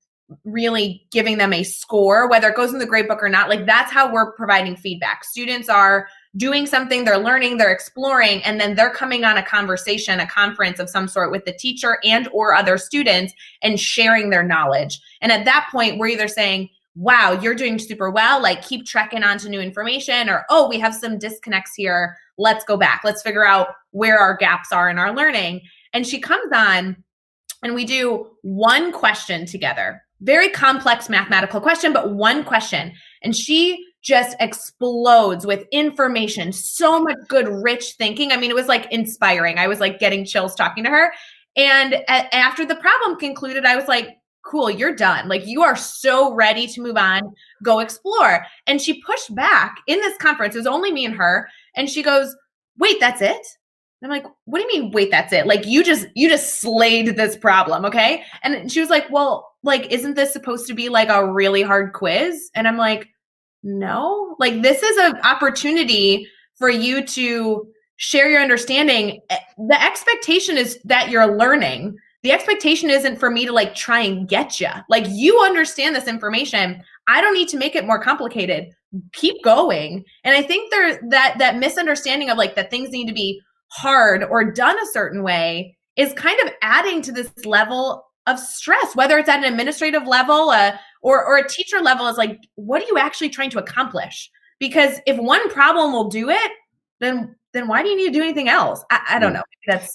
really giving them a score, whether it goes in the grade book or not. Like, that's how we're providing feedback. Students are doing something, they're learning, they're exploring, and then they're coming on a conversation, a conference of some sort with the teacher and or other students and sharing their knowledge. And at that point, we're either saying, wow, you're doing super well, like keep trekking onto new information, or, oh, we have some disconnects here. Let's go back. Let's figure out where our gaps are in our learning. And she comes on and we do one question together, very complex mathematical question, but one question. And she just explodes with information, so much good, rich thinking. I mean, it was like inspiring. I was like getting chills talking to her. And after the problem concluded, I was like, cool, you're done. Like, you are so ready to move on, go explore. And she pushed back in this conference. It was only me and her. And she goes, wait, that's it? And I'm like, what do you mean, wait, that's it? Like, you just slayed this problem. Okay. And she was like, well, like, isn't this supposed to be like a really hard quiz? And I'm like, no, like, this is an opportunity for you to share your understanding. The expectation is that you're learning. The expectation isn't for me to like try and get you. Like, you understand this information. I don't need to make it more complicated. Keep going. And I think there's that misunderstanding of like that things need to be hard or done a certain way is kind of adding to this level of stress, whether it's at an administrative level or a teacher level. Is like, what are you actually trying to accomplish? Because if one problem will do it, then why do you need to do anything else? I don't know. That's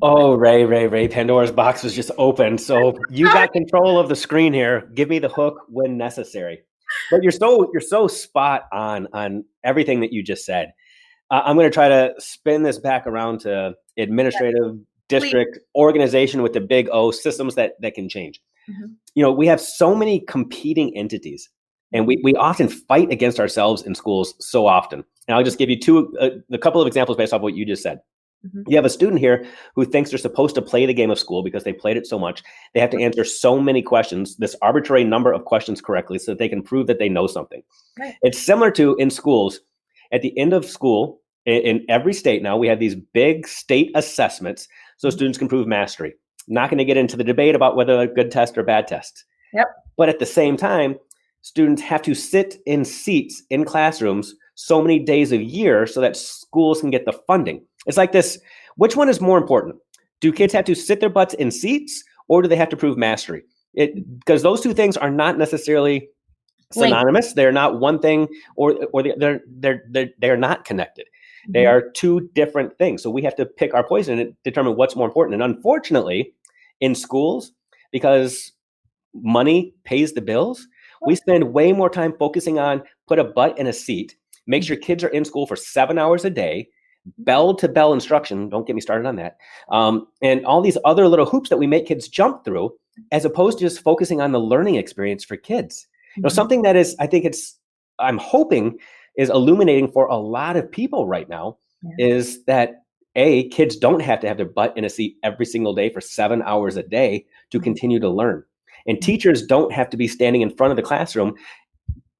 Rae, Pandora's box was just open. So you got control of the screen here. Give me the hook when necessary. But you're so spot on everything that you just said. I'm going to try to spin this back around to administrative, district, organization with the big O, systems that can change. Mm-hmm. We have so many competing entities. And we often fight against ourselves in schools so often. And I'll just give you a couple of examples based off what you just said. Mm-hmm. You have a student here who thinks they're supposed to play the game of school because they played it so much. They have to answer so many questions, this arbitrary number of questions correctly, so that they can prove that they know something. Right. It's similar to in schools. At the end of school, in every state now, we have these big state assessments so students can prove mastery. Not going to get into the debate about whether a good test or bad test. Yep. But at the same time, students have to sit in seats in classrooms so many days a year so that schools can get the funding. It's like this, which one is more important? Do kids have to sit their butts in seats, or do they have to prove mastery? Because those two things are not necessarily synonymous. They're not one thing, or they're not connected. Mm-hmm. They are two different things. So we have to pick our poison and determine what's more important. And unfortunately, in schools, because money pays the bills, we spend way more time focusing on put a butt in a seat, make sure kids are in school for 7 hours a day, bell to bell instruction. Don't get me started on that. And all these other little hoops that we make kids jump through, as opposed to just focusing on the learning experience for kids. Mm-hmm. Something that is, I'm hoping is illuminating for a lot of people right now is that kids don't have to have their butt in a seat every single day for 7 hours a day to continue to learn. And teachers don't have to be standing in front of the classroom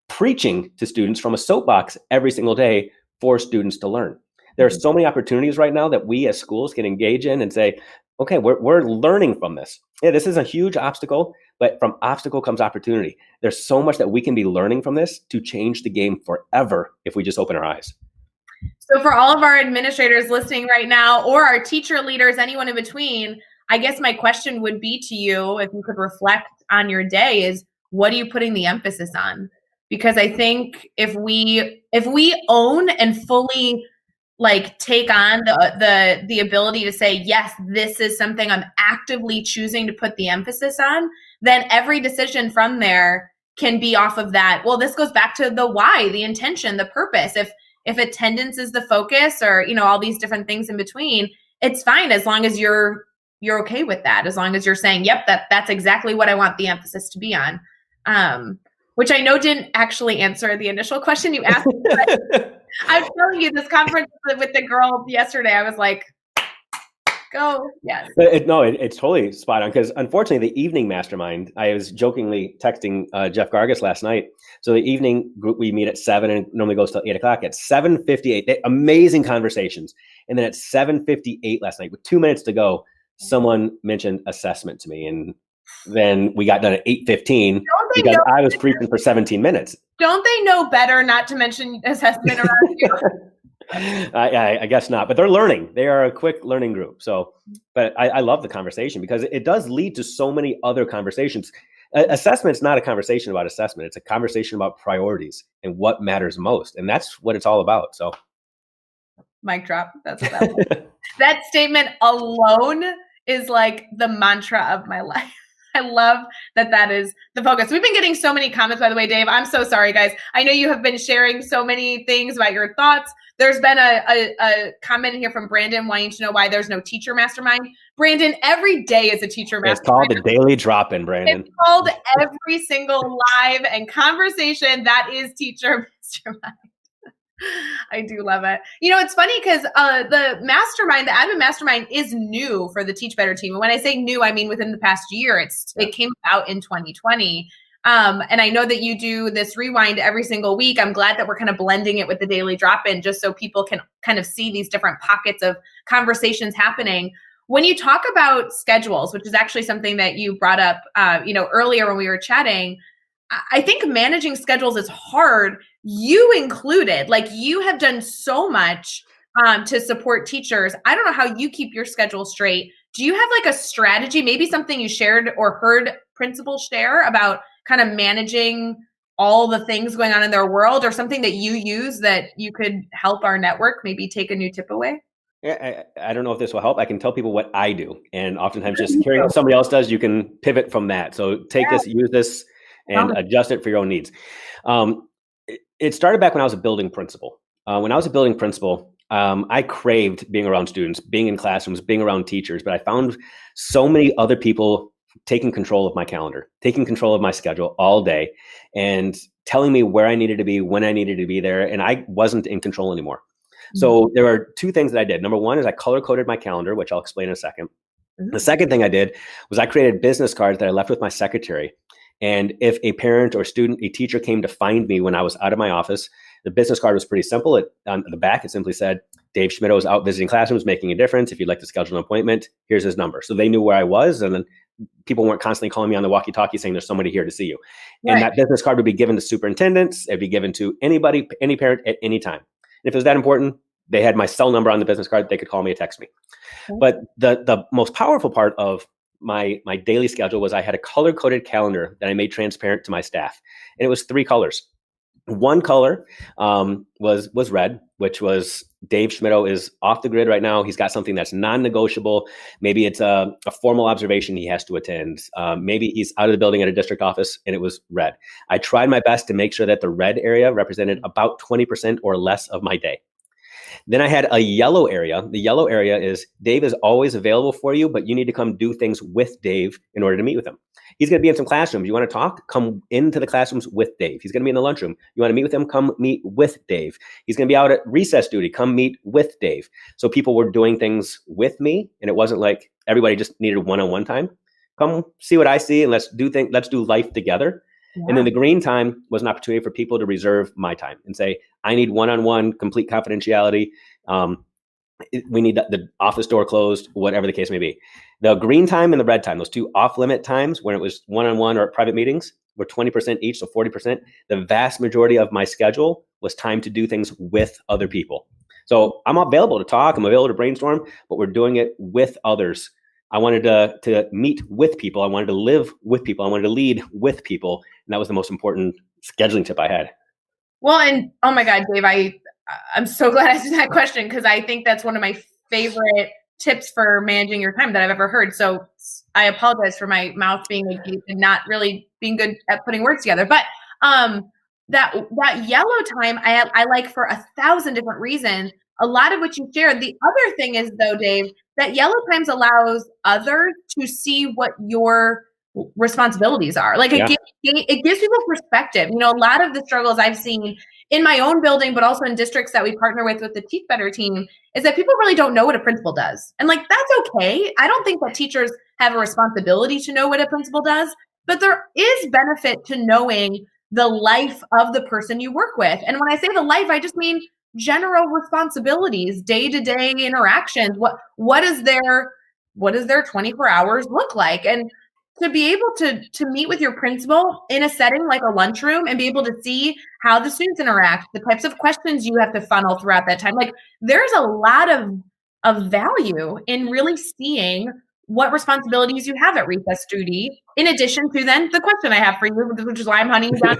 preaching to students from a soapbox every single day for students to learn. There are so many opportunities right now that we as schools can engage in and say, okay, we're learning from this. Yeah, this is a huge obstacle, but from obstacle comes opportunity. There's so much that we can be learning from this to change the game forever if we just open our eyes. So for all of our administrators listening right now, or our teacher leaders, anyone in between, I guess my question would be to you, if you could reflect on your day, is what are you putting the emphasis on? Because I think if we own and fully like take on the ability to say, yes, this is something I'm actively choosing to put the emphasis on, then every decision from there can be off of that. Well, this goes back to the why, the intention, the purpose. If attendance is the focus, or, you know, all these different things in between, it's fine as long as you're okay with that, as long as you're saying, yep, that's exactly what I want the emphasis to be on. Which I know didn't actually answer the initial question you asked. I'm telling you, this conference with the girl yesterday, I was like, go, yes. It's totally spot on, because unfortunately the evening mastermind, I was jokingly texting Jeff Gargas last night. So the evening group, we meet at 7 and it normally goes till 8 o'clock. At 7:58, amazing conversations. And then at 7:58 last night, with 2 minutes to go, someone mentioned assessment to me. And then we got done at 8:15 because I was preaching for 17 minutes. Don't they know better not to mention assessment around you? I guess not, but they're learning. They are a quick learning group. So, but I love the conversation because it does lead to so many other conversations. Assessment's not a conversation about assessment. It's a conversation about priorities and what matters most. And that's what it's all about. So mic drop. That's what that was. That statement alone is like the mantra of my life. I love that is the focus. We've been getting so many comments, by the way, Dave. I'm so sorry, guys. I know you have been sharing so many things about your thoughts. There's been a comment here from Brandon wanting to know why there's no teacher mastermind. Brandon, every day is a teacher mastermind. It's called the Daily Drop-In, Brandon. It's called every single live and conversation that is teacher mastermind. I do love it. You know, it's funny because the admin mastermind is new for the Teach Better team. And when I say new, I mean within the past year. It came out in 2020. And I know that you do this rewind every single week. I'm glad that we're kind of blending it with the daily drop-in just so people can kind of see these different pockets of conversations happening. When you talk about schedules, which is actually something that you brought up, earlier when we were chatting, I think managing schedules is hard. You included, like you have done so much to support teachers. I don't know how you keep your schedule straight. Do you have like a strategy, maybe something you shared or heard principals share about kind of managing all the things going on in their world, or something that you use that you could help our network maybe take a new tip away? Yeah, I don't know if this will help. I can tell people what I do. And oftentimes just hearing what somebody else does, you can pivot from that. So take this, use this, and adjust it for your own needs. It started back when I was a building principal. When I was a building principal, I craved being around students, being in classrooms, being around teachers, but I found so many other people taking control of my calendar, taking control of my schedule all day and telling me where I needed to be, when I needed to be there. And I wasn't in control anymore. Mm-hmm. So there are two things that I did. Number one is I color-coded my calendar, which I'll explain in a second. Mm-hmm. The second thing I did was I created business cards that I left with my secretary. And if a parent or student, a teacher came to find me when I was out of my office, the business card was pretty simple. On the back, it simply said, Dave Schmittou is out visiting classrooms, making a difference. If you'd like to schedule an appointment, here's his number. So they knew where I was. And then people weren't constantly calling me on the walkie-talkie saying there's somebody here to see you. Right. And that business card would be given to superintendents. It'd be given to anybody, any parent at any time. And if it was that important, they had my cell number on the business card. They could call me or text me. Okay. But the most powerful part of my daily schedule was I had a color-coded calendar that I made transparent to my staff. And it was 3 colors. One color was red, which was Dave Schmittou is off the grid right now. He's got something that's non-negotiable. Maybe it's a formal observation he has to attend. Maybe he's out of the building at a district office, and it was red. I tried my best to make sure that the red area represented about 20% or less of my day. Then I had a yellow area. The yellow area is Dave is always available for you, but you need to come do things with Dave in order to meet with him. He's going to be in some classrooms. You want to talk? Come into the classrooms with Dave. He's going to be in the lunchroom. You want to meet with him? Come meet with Dave. He's going to be out at recess duty. Come meet with Dave. So people were doing things with me, and it wasn't like everybody just needed one-on-one time. Come see what I see, and let's do life together. Yeah. And then the green time was an opportunity for people to reserve my time and say, I need one-on-one, complete confidentiality. We need the office door closed, whatever the case may be. The green time and the red time, those 2 off-limit times when it was one-on-one or private meetings, were 20% each, so 40%. The vast majority of my schedule was time to do things with other people. So I'm available to talk, I'm available to brainstorm, but we're doing it with others I wanted to meet with people. I wanted to live with people. I wanted to lead with people. And that was the most important scheduling tip I had. Well, and oh my God, Dave, I'm so glad I asked that question, because I think that's one of my favorite tips for managing your time that I've ever heard. So I apologize for my mouth being agape and not really being good at putting words together. But that yellow time I like for 1,000 different reasons. A lot of what you shared. The other thing is, though, Dave, that yellow times allows others to see what your responsibilities are. Like it gives people perspective. You know, a lot of the struggles I've seen in my own building, but also in districts that we partner with the Teach Better team, is that people really don't know what a principal does. And like, that's okay. I don't think that teachers have a responsibility to know what a principal does, but there is benefit to knowing the life of the person you work with. And when I say the life, I just mean general responsibilities, day-to-day interactions. What is their 24 hours look like? And to be able to meet with your principal in a setting like a lunchroom and be able to see how the students interact, the types of questions you have to funnel throughout that time. Like, there's a lot of value in really seeing what responsibilities you have at recess duty, in addition to then the question I have for you, which is why I'm hunting you down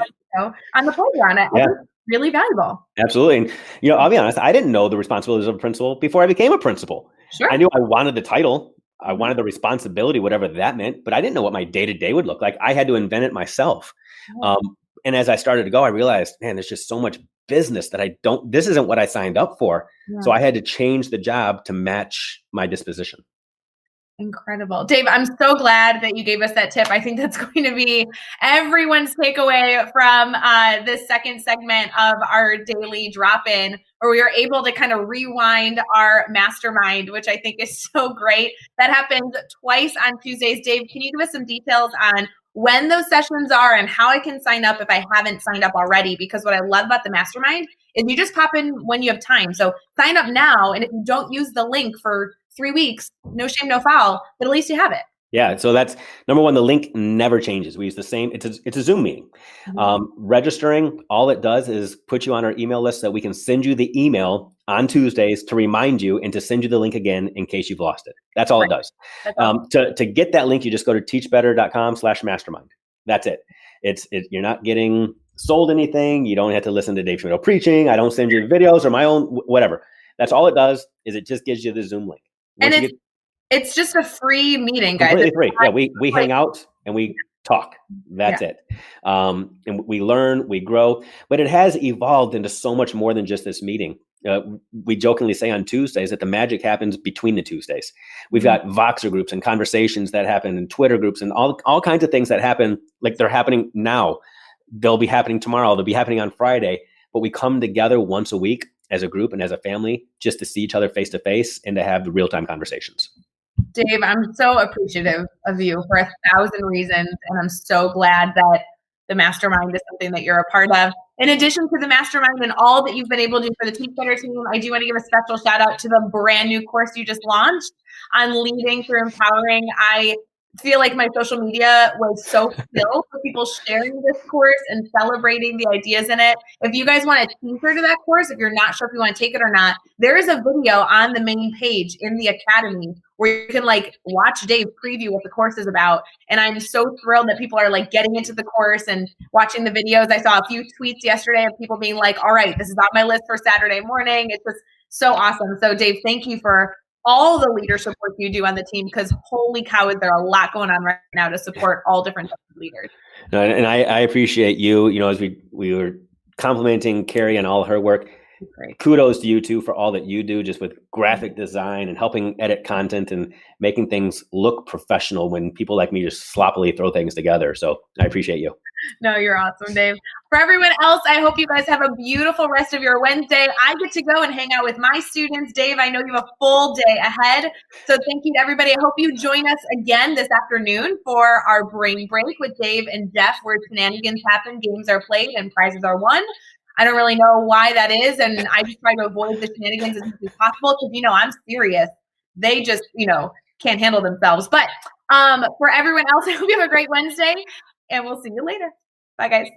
on the playground. I think it's really valuable. Absolutely. And, you know, I'll be honest, I didn't know the responsibilities of a principal before I became a principal. Sure. I knew I wanted the title. I wanted the responsibility, whatever that meant, but I didn't know what my day-to-day would look like. I had to invent it myself. And as I started to go, I realized, man, there's just so much business that this isn't what I signed up for. Yeah. So I had to change the job to match my disposition. Incredible. Dave, I'm so glad that you gave us that tip. I think that's going to be everyone's takeaway from this second segment of our daily drop-in, where we are able to kind of rewind our mastermind, which I think is so great. That happens twice on Tuesdays. Dave, can you give us some details on when those sessions are and how I can sign up if I haven't signed up already? Because what I love about the mastermind is you just pop in when you have time. So sign up now. And if you don't use the link for 3 weeks, no shame, no foul, but at least you have it. Yeah. So that's number one. The link never changes. We use the same. It's a Zoom meeting. Registering, all it does is put you on our email list so that we can send you the email on Tuesdays to remind you and to send you the link again in case you've lost it. That's all it does. To get that link, you just go to teachbetter.com/mastermind. That's it. You're not getting sold anything. You don't have to listen to Dave Schmittou preaching. I don't send you videos or my own, whatever. That's all it does, is it just gives you the Zoom link. And it's just a free meeting, guys. Completely free. Yeah, we hang out and we talk. That's it. And we learn, we grow. But it has evolved into so much more than just this meeting. We jokingly say on Tuesdays that the magic happens between the Tuesdays. We've got Voxer groups and conversations that happen, and Twitter groups, and all kinds of things that happen, like they're happening now. They'll be happening tomorrow. They'll be happening on Friday. But we come together once a week as a group and as a family just to see each other face to face and to have the real-time conversations. Dave, I'm so appreciative of you for 1,000 reasons. And I'm so glad that the mastermind is something that you're a part of. In addition to the mastermind and all that you've been able to do for the Teach Better team, I do want to give a special shout out to the brand new course you just launched on leading through empowering. I feel like my social media was so filled with people sharing this course and celebrating the ideas in it. If you guys want a teaser to that course, if you're not sure if you want to take it or not, there is a video on the main page in the Academy where you can like watch Dave preview what the course is about. And I'm so thrilled that people are like getting into the course and watching the videos. I saw a few tweets yesterday of people being like, all right, this is on my list for Saturday morning. It's just so awesome. So Dave, thank you for all the leadership work you do on the team, because holy cow, is there a lot going on right now to support all different types of leaders. And I appreciate you, as we were complimenting Kari on all her work. Great. Kudos to you too for all that you do just with graphic design and helping edit content and making things look professional when people like me just sloppily throw things together. So I appreciate you. No, you're awesome, Dave. For everyone else, I hope you guys have a beautiful rest of your Wednesday. I get to go and hang out with my students. Dave, I know you have a full day ahead. So thank you to everybody. I hope you join us again this afternoon for our brain break with Dave and Jeff, where shenanigans happen, games are played, and prizes are won. I don't really know why that is, and I just try to avoid the shenanigans as much as possible because, I'm serious. They just, can't handle themselves. But for everyone else, I hope you have a great Wednesday, and we'll see you later. Bye, guys.